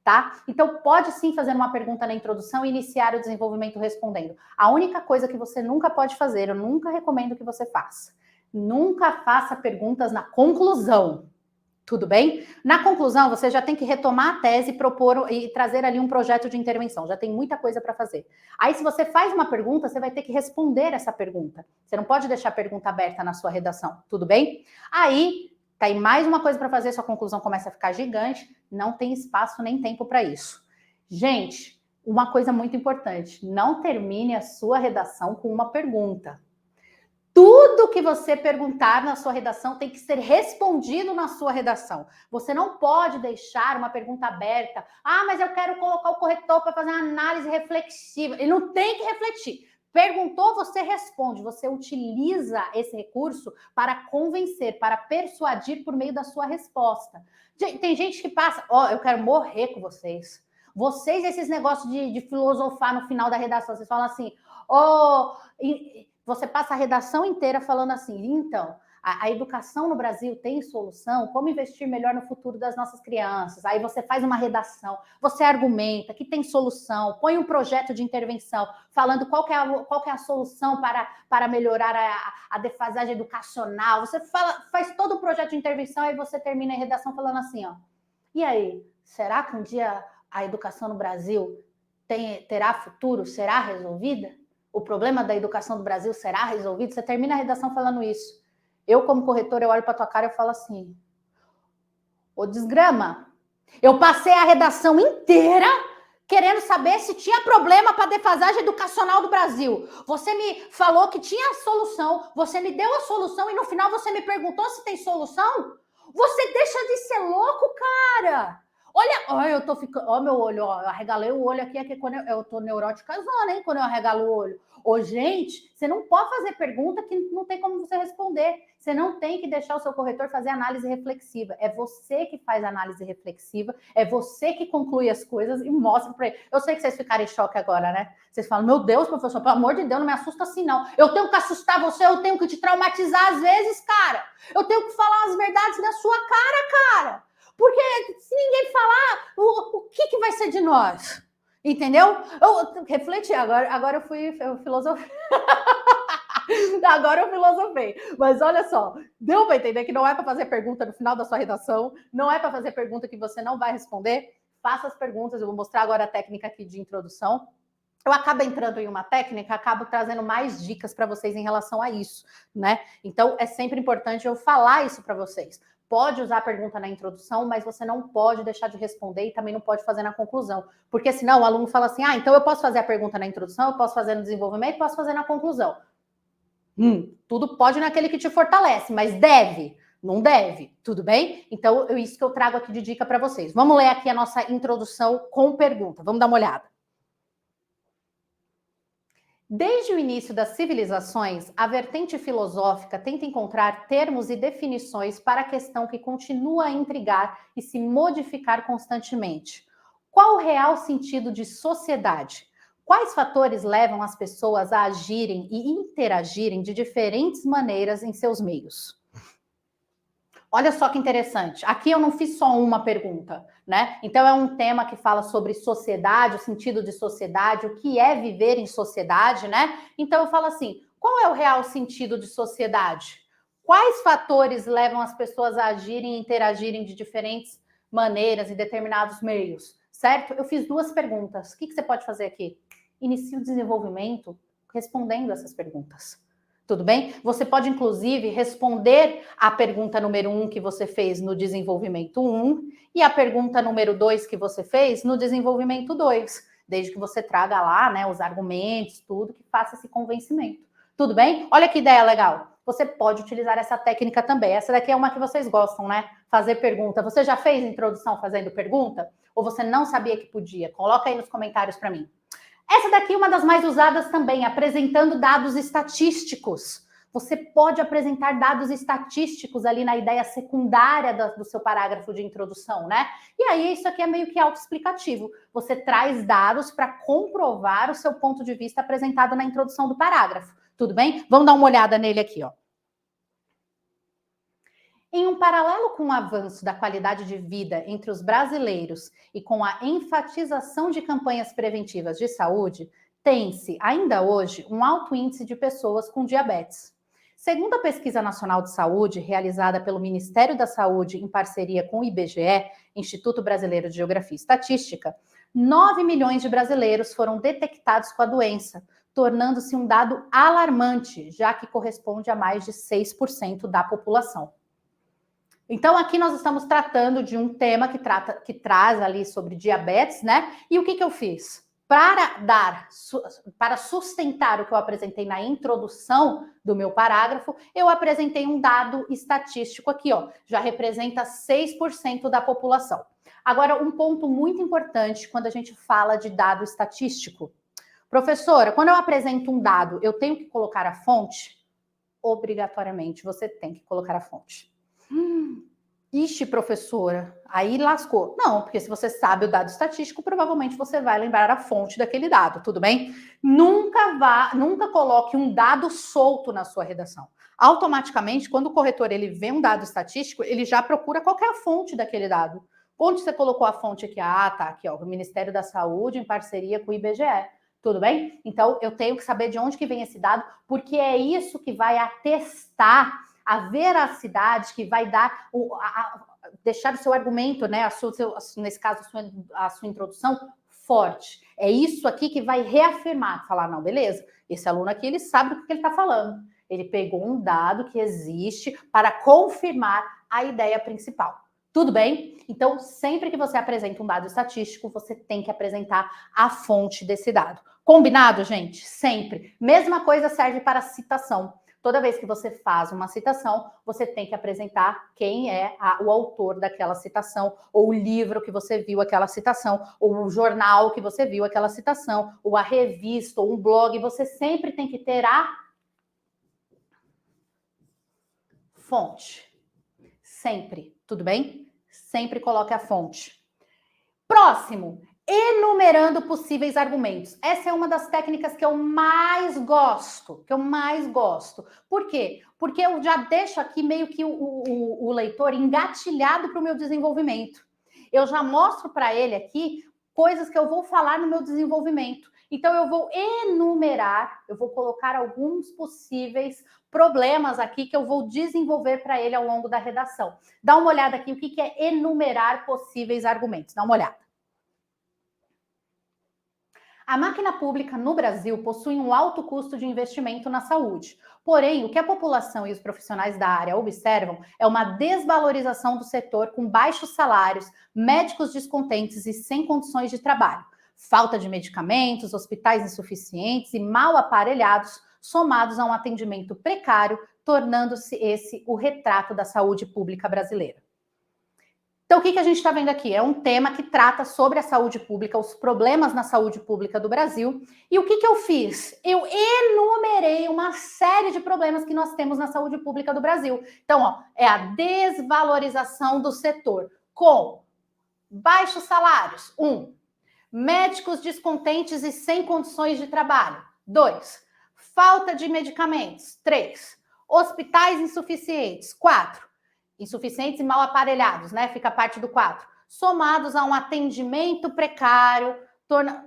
Tá? Então, pode sim fazer uma pergunta na introdução e iniciar o desenvolvimento respondendo. A única coisa que você nunca pode fazer, eu nunca recomendo que você faça. Nunca faça perguntas na conclusão. Tudo bem? Na conclusão, você já tem que retomar a tese, propor e trazer ali um projeto de intervenção. Já tem muita coisa para fazer. Aí, se você faz uma pergunta, você vai ter que responder essa pergunta. Você não pode deixar a pergunta aberta na sua redação. Tudo bem? Aí... tá aí mais uma coisa para fazer, sua conclusão começa a ficar gigante, não tem espaço nem tempo para isso. Gente, uma coisa muito importante, não termine a sua redação com uma pergunta. Tudo que você perguntar na sua redação tem que ser respondido na sua redação. Você não pode deixar uma pergunta aberta. Ah, mas eu quero colocar o corretor para fazer uma análise reflexiva. Ele não tem que refletir. Perguntou, você responde. Você utiliza esse recurso para convencer, para persuadir por meio da sua resposta. Tem gente que passa, eu quero morrer com vocês. Vocês, esses negócios de filosofar no final da redação, vocês falam assim, você passa a redação inteira falando assim, então, a educação no Brasil tem solução? Como investir melhor no futuro das nossas crianças? Aí você faz uma redação, você argumenta que tem solução, põe um projeto de intervenção, falando qual que é a solução para melhorar a defasagem educacional. Você faz todo o projeto de intervenção, aí você termina a redação falando assim, e aí, será que um dia a educação no Brasil terá futuro? Será resolvida? O problema da educação do Brasil será resolvido? Você termina a redação falando isso. Eu, como corretor, eu olho para tua cara e falo assim, ô desgrama, eu passei a redação inteira querendo saber se tinha problema para a defasagem educacional do Brasil. Você me falou que tinha solução, você me deu a solução e no final você me perguntou se tem solução? Você deixa de ser louco, cara! Olha, eu tô ficando. Ó, meu olho, ó, eu arregalei o olho aqui, quando eu tô neurótica zona, hein? Quando eu arregalo o olho. Ô, gente, você não pode fazer pergunta que não tem como você responder. Você não tem que deixar o seu corretor fazer análise reflexiva. É você que faz análise reflexiva, é você que conclui as coisas e mostra para ele. Eu sei que vocês ficaram em choque agora, né? Vocês falam, meu Deus, professor, pelo amor de Deus, não me assusta assim, não. Eu tenho que assustar você, eu tenho que te traumatizar às vezes, cara. Eu tenho que falar as verdades na sua cara. Porque se ninguém falar, o que vai ser de nós? Entendeu? Eu refleti, agora eu filosofei. Agora eu filosofei. Mas olha só, deu para entender que não é para fazer pergunta no final da sua redação, não é para fazer pergunta que você não vai responder. Faça as perguntas, eu vou mostrar agora a técnica aqui de introdução. Eu acabo entrando em uma técnica, acabo trazendo mais dicas para vocês em relação a isso, né? Então, é sempre importante eu falar isso para vocês. Pode usar a pergunta na introdução, mas você não pode deixar de responder e também não pode fazer na conclusão. Porque senão o aluno fala assim, então eu posso fazer a pergunta na introdução, eu posso fazer no desenvolvimento, posso fazer na conclusão. Tudo pode naquele que te fortalece, mas deve? Não deve, tudo bem? Então, é isso que eu trago aqui de dica para vocês. Vamos ler aqui a nossa introdução com pergunta. Vamos dar uma olhada. Desde o início das civilizações, a vertente filosófica tenta encontrar termos e definições para a questão que continua a intrigar e se modificar constantemente. Qual o real sentido de sociedade? Quais fatores levam as pessoas a agirem e interagirem de diferentes maneiras em seus meios? Olha só que interessante. Aqui eu não fiz só uma pergunta, né? Então é um tema que fala sobre sociedade, o sentido de sociedade, o que é viver em sociedade, né? Então eu falo assim: qual é o real sentido de sociedade? Quais fatores levam as pessoas a agirem e interagirem de diferentes maneiras em determinados meios? Certo? Eu fiz duas perguntas. O que você pode fazer aqui? Inicie o desenvolvimento respondendo essas perguntas. Tudo bem? Você pode, inclusive, responder a pergunta número 1 que você fez no desenvolvimento 1 e a pergunta número 2 que você fez no desenvolvimento 2, desde que você traga lá, né, os argumentos, tudo, que faça esse convencimento. Tudo bem? Olha que ideia legal. Você pode utilizar essa técnica também. Essa daqui é uma que vocês gostam, né? Fazer pergunta. Você já fez introdução fazendo pergunta? Ou você não sabia que podia? Coloca aí nos comentários para mim. Essa daqui é uma das mais usadas também, apresentando dados estatísticos. Você pode apresentar dados estatísticos ali na ideia secundária do seu parágrafo de introdução, né? E aí isso aqui é meio que autoexplicativo. Você traz dados para comprovar o seu ponto de vista apresentado na introdução do parágrafo. Tudo bem? Vamos dar uma olhada nele aqui, ó. Em um paralelo com o avanço da qualidade de vida entre os brasileiros e com a enfatização de campanhas preventivas de saúde, tem-se, ainda hoje, um alto índice de pessoas com diabetes. Segundo a Pesquisa Nacional de Saúde, realizada pelo Ministério da Saúde em parceria com o IBGE, Instituto Brasileiro de Geografia e Estatística, 9 milhões de brasileiros foram detectados com a doença, tornando-se um dado alarmante, já que corresponde a mais de 6% da população. Então, aqui nós estamos tratando de um tema que traz ali sobre diabetes, né? E o que eu fiz? Para sustentar o que eu apresentei na introdução do meu parágrafo, eu apresentei um dado estatístico aqui, ó, já representa 6% da população. Agora, um ponto muito importante quando a gente fala de dado estatístico. Professora, quando eu apresento um dado, eu tenho que colocar a fonte? Obrigatoriamente, você tem que colocar a fonte. Ixi, professora, aí lascou. Não, porque se você sabe o dado estatístico, provavelmente você vai lembrar a fonte daquele dado, tudo bem? Nunca coloque um dado solto na sua redação. Automaticamente, quando o corretor ele vê um dado estatístico, ele já procura qual que é a fonte daquele dado. Onde você colocou a fonte aqui? Ah, tá, aqui, ó, o Ministério da Saúde em parceria com o IBGE. Tudo bem? Então, eu tenho que saber de onde que vem esse dado, porque é isso que vai atestar a veracidade, que vai dar deixar o seu argumento, né? Nesse caso, a sua introdução forte. É isso aqui que vai reafirmar, falar, não, beleza, esse aluno aqui, ele sabe do que ele está falando. Ele pegou um dado que existe para confirmar a ideia principal. Tudo bem? Então, sempre que você apresenta um dado estatístico, você tem que apresentar a fonte desse dado. Combinado, gente? Sempre. Mesma coisa serve para citação. Toda vez que você faz uma citação, você tem que apresentar quem é o autor daquela citação, ou o livro que você viu aquela citação, ou o jornal que você viu aquela citação, ou a revista, ou um blog. Você sempre tem que ter a fonte. Sempre. Tudo bem? Sempre coloque a fonte. Próximo. Enumerando possíveis argumentos. Essa é uma das técnicas que eu mais gosto. Por quê? Porque eu já deixo aqui meio que o leitor engatilhado para o meu desenvolvimento. Eu já mostro para ele aqui coisas que eu vou falar no meu desenvolvimento. Então, eu vou enumerar, eu vou colocar alguns possíveis problemas aqui que eu vou desenvolver para ele ao longo da redação. Dá uma olhada aqui o que é enumerar possíveis argumentos. Dá uma olhada. A máquina pública no Brasil possui um alto custo de investimento na saúde. Porém, o que a população e os profissionais da área observam é uma desvalorização do setor com baixos salários, médicos descontentes e sem condições de trabalho, falta de medicamentos, hospitais insuficientes e mal aparelhados, somados a um atendimento precário, tornando-se esse o retrato da saúde pública brasileira. Então, o que a gente está vendo aqui? É um tema que trata sobre a saúde pública, os problemas na saúde pública do Brasil. E o que eu fiz? Eu enumerei uma série de problemas que nós temos na saúde pública do Brasil. Então, ó, é a desvalorização do setor, com baixos salários, 1. Médicos descontentes e sem condições de trabalho, 2. Falta de medicamentos, 3. Hospitais insuficientes, 4. Insuficientes e mal aparelhados, né? Fica a parte do 4. Somados a um atendimento precário,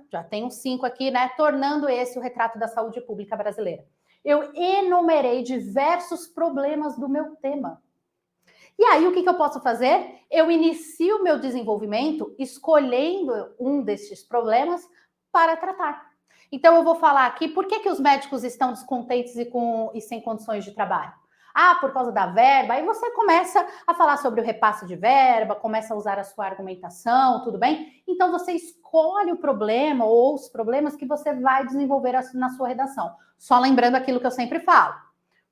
já tem uns 5 aqui, né? Tornando esse o retrato da saúde pública brasileira. Eu enumerei diversos problemas do meu tema. E aí, o que eu posso fazer? Eu inicio o meu desenvolvimento escolhendo um desses problemas para tratar. Então, eu vou falar aqui por que os médicos estão descontentes e sem condições de trabalho. Ah, por causa da verba. Aí você começa a falar sobre o repasse de verba, começa a usar a sua argumentação, tudo bem? Então, você escolhe o problema ou os problemas que você vai desenvolver na sua redação. Só lembrando aquilo que eu sempre falo.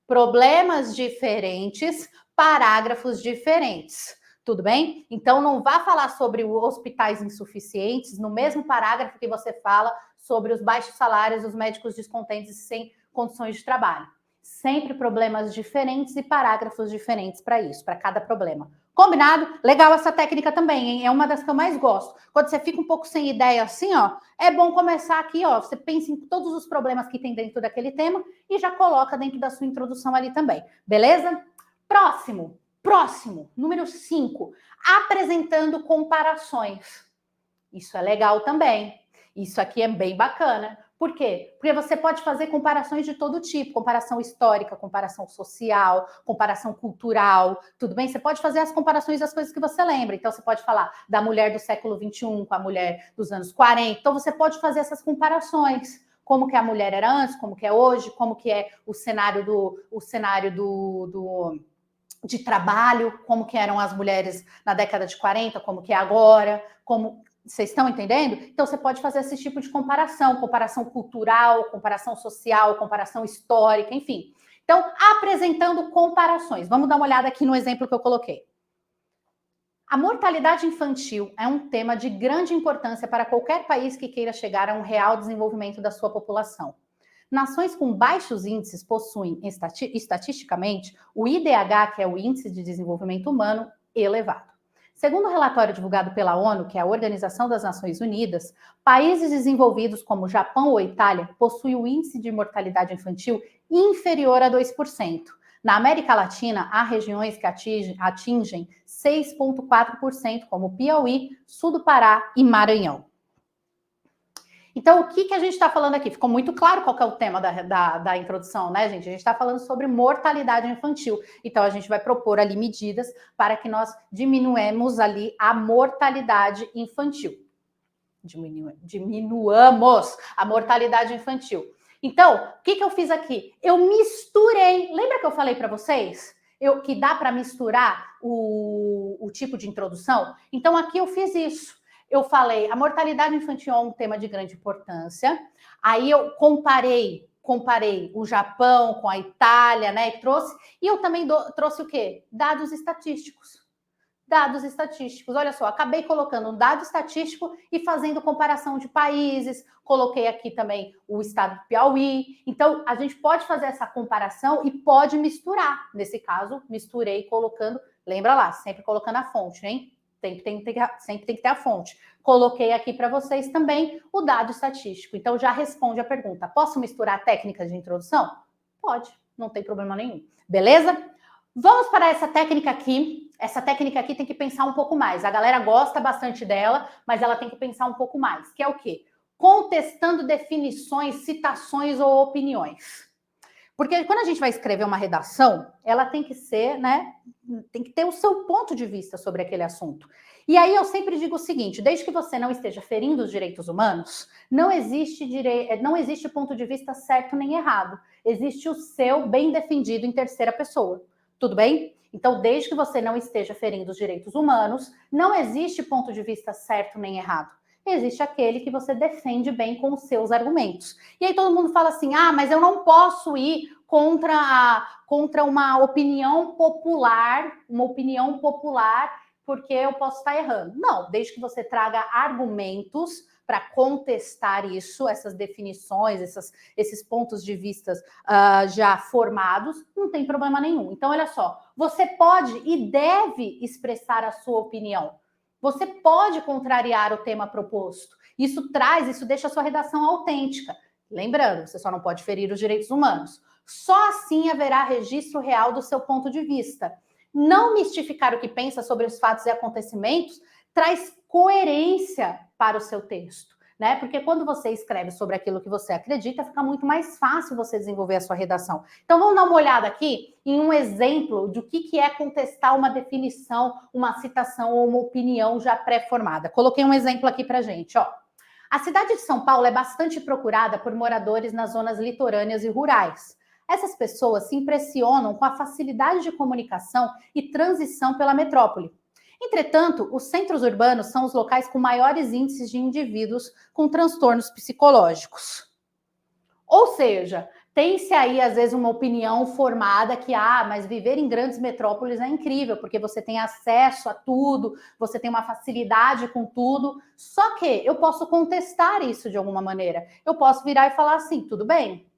Problemas diferentes, parágrafos diferentes. Tudo bem? Então, não vá falar sobre hospitais insuficientes no mesmo parágrafo que você fala sobre os baixos salários, os médicos descontentes sem condições de trabalho. Sempre problemas diferentes e parágrafos diferentes para isso, para cada problema. Combinado? Legal essa técnica também, hein? É uma das que eu mais gosto. Quando você fica um pouco sem ideia assim, ó, é bom começar aqui, ó. Você pensa em todos os problemas que tem dentro daquele tema e já coloca dentro da sua introdução ali também. Beleza? Próximo, número 5. Apresentando comparações. Isso é legal também. Isso aqui é bem bacana. Por quê? Porque você pode fazer comparações de todo tipo, comparação histórica, comparação social, comparação cultural, tudo bem? Você pode fazer as comparações das coisas que você lembra. Então, você pode falar da mulher do século XXI com a mulher dos anos 40. Então, você pode fazer essas comparações. Como que a mulher era antes, como que é hoje, como que é o cenário de trabalho, como que eram as mulheres na década de 40, como que é agora, como... Vocês estão entendendo? Então, você pode fazer esse tipo de comparação cultural, comparação social, comparação histórica, enfim. Então, apresentando comparações. Vamos dar uma olhada aqui no exemplo que eu coloquei. A mortalidade infantil é um tema de grande importância para qualquer país que queira chegar a um real desenvolvimento da sua população. Nações com baixos índices possuem, estatisticamente, o IDH, que é o Índice de Desenvolvimento Humano, elevado. Segundo o relatório divulgado pela ONU, que é a Organização das Nações Unidas, países desenvolvidos como Japão ou Itália possuem o índice de mortalidade infantil inferior a 2%. Na América Latina, há regiões que atingem 6,4%, como Piauí, Sul do Pará e Maranhão. Então, o que a gente está falando aqui? Ficou muito claro qual que é o tema da introdução, né, gente? A gente está falando sobre mortalidade infantil. Então, a gente vai propor ali medidas para que nós diminuamos ali a mortalidade infantil. Diminuamos a mortalidade infantil. Então, o que eu fiz aqui? Eu misturei. Lembra que eu falei para vocês que dá para misturar o tipo de introdução? Então, aqui eu fiz isso. Eu falei, a mortalidade infantil é um tema de grande importância. Aí eu comparei o Japão com a Itália, né? E eu também trouxe o quê? Dados estatísticos. Dados estatísticos. Olha só, acabei colocando um dado estatístico e fazendo comparação de países. Coloquei aqui também o estado do Piauí. Então, a gente pode fazer essa comparação e pode misturar. Nesse caso, misturei colocando, lembra lá, sempre colocando a fonte, hein? Sempre tem que ter a fonte. Coloquei aqui para vocês também o dado estatístico. Então, já responde a pergunta. Posso misturar técnicas de introdução? Pode, não tem problema nenhum. Beleza? Vamos para essa técnica aqui. Essa técnica aqui tem que pensar um pouco mais. A galera gosta bastante dela, mas ela tem que pensar um pouco mais. Que é o quê? Contestando definições, citações ou opiniões. Porque quando a gente vai escrever uma redação, ela tem que ser, né? Tem que ter o seu ponto de vista sobre aquele assunto. E aí eu sempre digo o seguinte: desde que você não esteja ferindo os direitos humanos, não existe ponto de vista certo nem errado. Existe o seu bem defendido em terceira pessoa. Tudo bem? Então, desde que você não esteja ferindo os direitos humanos, não existe ponto de vista certo nem errado. Existe aquele que você defende bem com os seus argumentos. E aí todo mundo fala assim, mas eu não posso ir contra uma opinião popular, porque eu posso estar errando. Não, desde que você traga argumentos para contestar isso, essas definições, esses pontos de vista já formados, não tem problema nenhum. Então, olha só, você pode e deve expressar a sua opinião. Você pode contrariar o tema proposto. Isso deixa a sua redação autêntica. Lembrando, você só não pode ferir os direitos humanos. Só assim haverá registro real do seu ponto de vista. Não mistificar o que pensa sobre os fatos e acontecimentos traz coerência para o seu texto, né? Porque quando você escreve sobre aquilo que você acredita, fica muito mais fácil você desenvolver a sua redação. Então, vamos dar uma olhada aqui em um exemplo do que é contestar uma definição, uma citação ou uma opinião já pré-formada. Coloquei um exemplo aqui pra gente, ó. A cidade de São Paulo é bastante procurada por moradores nas zonas litorâneas e rurais. Essas pessoas se impressionam com a facilidade de comunicação e transição pela metrópole. Entretanto, os centros urbanos são os locais com maiores índices de indivíduos com transtornos psicológicos. Ou seja, tem-se aí, às vezes, uma opinião formada que, mas viver em grandes metrópoles é incrível, porque você tem acesso a tudo, você tem uma facilidade com tudo. Só que eu posso contestar isso de alguma maneira. Eu posso virar e falar assim, tudo bem?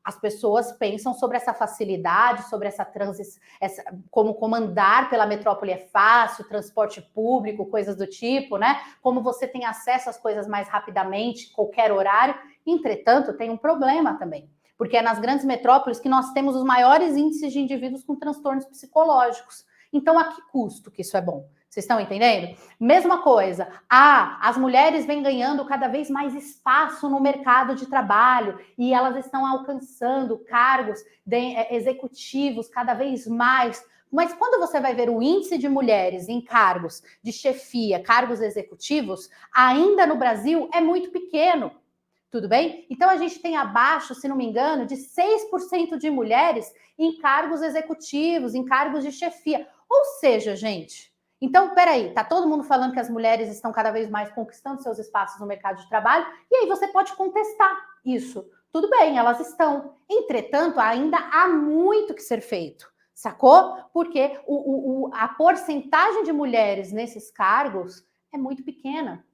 As pessoas pensam sobre essa facilidade, sobre essa transição, como andar pela metrópole é fácil, transporte público, coisas do tipo, né? Como você tem acesso às coisas mais rapidamente, qualquer horário. Entretanto, tem um problema também, porque é nas grandes metrópoles que nós temos os maiores índices de indivíduos com transtornos psicológicos. Então, a que custo que isso é bom? Vocês estão entendendo? Mesma coisa. As mulheres vêm ganhando cada vez mais espaço no mercado de trabalho e elas estão alcançando cargos executivos cada vez mais. Mas quando você vai ver o índice de mulheres em cargos de chefia, cargos executivos, ainda no Brasil é muito pequeno. Tudo bem? Então, a gente tem abaixo, se não me engano, de 6% de mulheres em cargos executivos, em cargos de chefia. Ou seja, gente... Então, peraí, tá todo mundo falando que as mulheres estão cada vez mais conquistando seus espaços no mercado de trabalho, e aí você pode contestar isso. Tudo bem, elas estão. Entretanto, ainda há muito que ser feito, sacou? Porque a porcentagem de mulheres nesses cargos é muito pequena.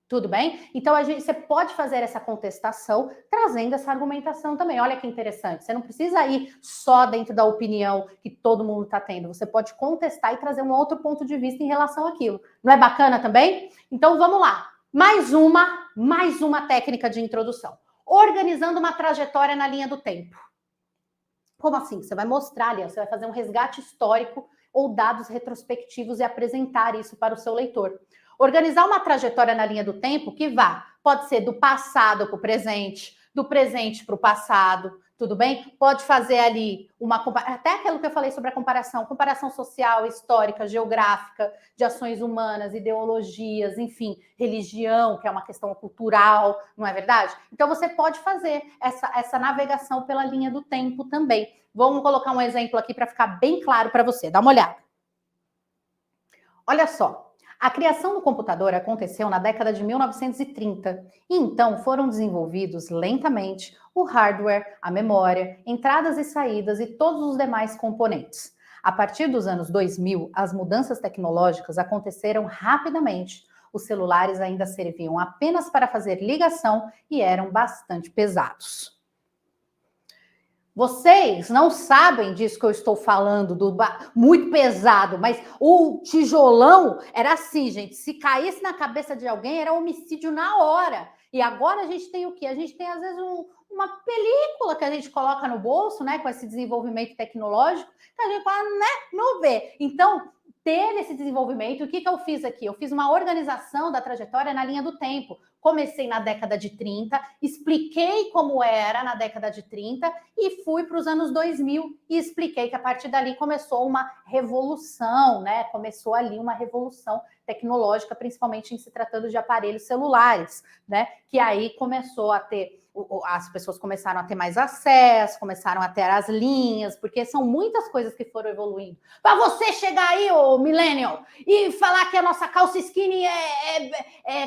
Tudo bem? Então, você pode fazer essa contestação trazendo essa argumentação também. Olha que interessante. Você não precisa ir só dentro da opinião que todo mundo está tendo. Você pode contestar e trazer um outro ponto de vista em relação àquilo. Não é bacana também? Então, vamos lá. Mais uma técnica de introdução. Organizando uma trajetória na linha do tempo. Como assim? Você vai mostrar ali, você vai fazer um resgate histórico ou dados retrospectivos e apresentar isso para o seu leitor. Organizar uma trajetória na linha do tempo que pode ser do passado para o presente, do presente para o passado, tudo bem? Pode fazer ali até aquilo que eu falei sobre a comparação social, histórica, geográfica, de ações humanas, ideologias, enfim, religião, que é uma questão cultural, não é verdade? Então você pode fazer essa navegação pela linha do tempo também. Vamos colocar um exemplo aqui para ficar bem claro para você. Dá uma olhada. Olha só. A criação do computador aconteceu na década de 1930 e então foram desenvolvidos lentamente o hardware, a memória, entradas e saídas e todos os demais componentes. A partir dos anos 2000, as mudanças tecnológicas aconteceram rapidamente. Os celulares ainda serviam apenas para fazer ligação e eram bastante pesados. Vocês não sabem disso que eu estou falando, muito pesado, mas o tijolão era assim, gente, se caísse na cabeça de alguém, era homicídio na hora. E agora a gente tem o quê? A gente tem, às vezes, uma película que a gente coloca no bolso, né, com esse desenvolvimento tecnológico, que a gente fala, né, não vê. Então, teve esse desenvolvimento. O que eu fiz aqui? Eu fiz uma organização da trajetória na linha do tempo. Comecei na década de 30, expliquei como era na década de 30 e fui para os anos 2000 e expliquei que a partir dali começou uma revolução, né? Começou ali uma revolução tecnológica, principalmente em se tratando de aparelhos celulares, né? Que aí começou a ter, as pessoas começaram a ter mais acesso, começaram a ter as linhas, porque são muitas coisas que foram evoluindo. Para você chegar aí, ô millennial, e falar que a nossa calça skinny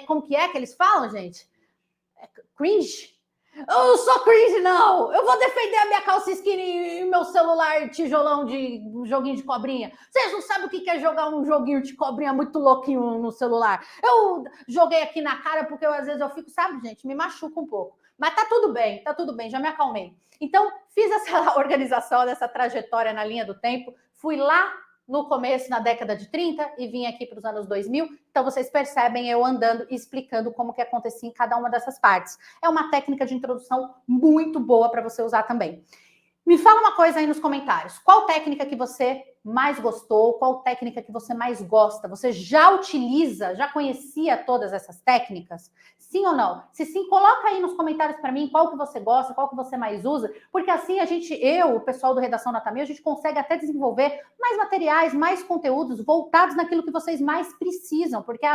como que eles falam, gente? É cringe? Eu não sou cringe, não. Eu vou defender a minha calça skinny e meu celular tijolão de um joguinho de cobrinha. Vocês não sabem o que é jogar um joguinho de cobrinha muito louquinho no celular. Eu joguei aqui na cara porque às vezes eu fico, sabe, gente, me machuca um pouco. Mas tá tudo bem, já me acalmei. Então, fiz essa organização dessa trajetória na linha do tempo, fui lá no começo, na década de 30, e vim aqui para os anos 2000. Então, vocês percebem eu andando e explicando como que acontecia em cada uma dessas partes. É uma técnica de introdução muito boa para você usar também. Me fala uma coisa aí nos comentários. Qual técnica que você mais gostou? Qual técnica que você mais gosta? Você já utiliza, já conhecia todas essas técnicas? Sim ou não? Se sim, coloca aí nos comentários para mim qual que você gosta, qual que você mais usa, porque assim o pessoal do Redação Nota Mil, a gente consegue até desenvolver mais materiais, mais conteúdos voltados naquilo que vocês mais precisam, porque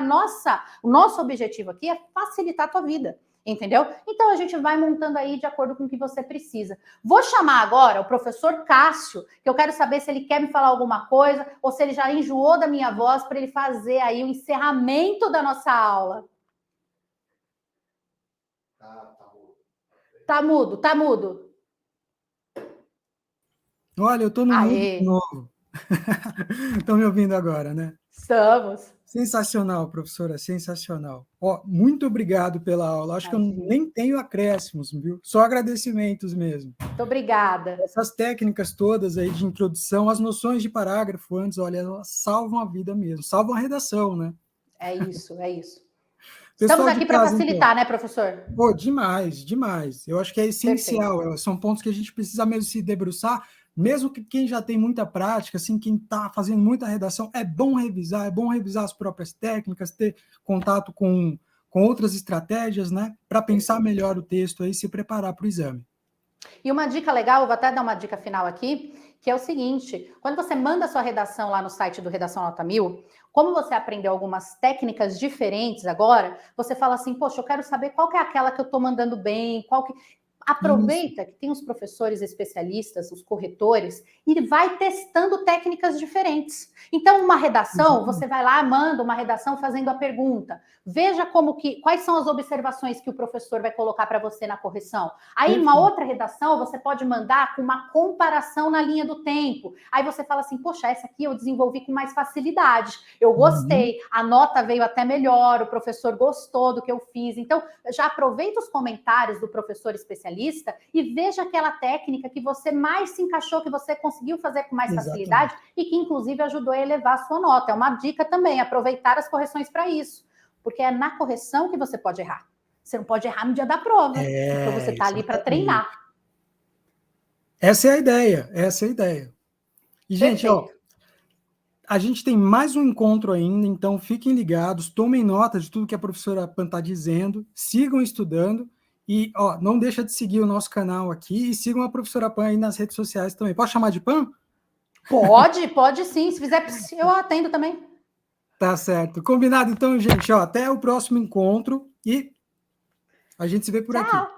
o nosso objetivo aqui é facilitar a tua vida. Entendeu? Então, a gente vai montando aí de acordo com o que você precisa. Vou chamar agora o professor Cássio, que eu quero saber se ele quer me falar alguma coisa ou se ele já enjoou da minha voz para ele fazer aí o encerramento da nossa aula. Tá mudo. Olha, eu estou no mudo de novo. Estão me ouvindo agora, né? Estamos. Sensacional, professora, sensacional. Muito obrigado pela aula. Acho que eu nem tenho acréscimos, viu? Só agradecimentos mesmo. Muito obrigada. Essas técnicas todas aí de introdução, as noções de parágrafo antes, olha, elas salvam a vida mesmo, salvam a redação, né? É isso. Pessoal, estamos aqui para facilitar, então, né, professor? Demais. Eu acho que é essencial. São pontos que a gente precisa mesmo se debruçar. Mesmo que quem já tem muita prática, assim, quem está fazendo muita redação, é bom revisar as próprias técnicas, ter contato com outras estratégias, né? Para pensar melhor o texto e se preparar para o exame. E uma dica legal, eu vou até dar uma dica final aqui, que é o seguinte: quando você manda a sua redação lá no site do Redação Nota Mil, como você aprendeu algumas técnicas diferentes agora, você fala assim, poxa, eu quero saber qual que é aquela que eu estou mandando bem, aproveita que tem os professores especialistas, os corretores, e vai testando técnicas diferentes. Então, uma redação, você vai lá, manda uma redação fazendo a pergunta. Veja quais são as observações que o professor vai colocar para você na correção. Aí, uma outra redação, você pode mandar com uma comparação na linha do tempo. Aí você fala assim, poxa, essa aqui eu desenvolvi com mais facilidade. Eu gostei, a nota veio até melhor, o professor gostou do que eu fiz. Então, já aproveita os comentários do professor especialista e veja aquela técnica que você mais se encaixou, que você conseguiu fazer com mais facilidade e que, inclusive, ajudou a elevar a sua nota. É uma dica também, aproveitar as correções para isso. Porque é na correção que você pode errar. Você não pode errar no dia da prova. Então, você está ali para treinar. Essa é a ideia. E, gente, a gente tem mais um encontro ainda, então fiquem ligados, tomem nota de tudo que a professora Pan está dizendo, sigam estudando E, ó, não deixa de seguir o nosso canal aqui e sigam a professora Pan aí nas redes sociais também. Posso chamar de Pan? Pode sim. Se fizer, eu atendo também. Tá certo. Combinado então, gente. Ó, até o próximo encontro e a gente se vê por aqui. Tchau.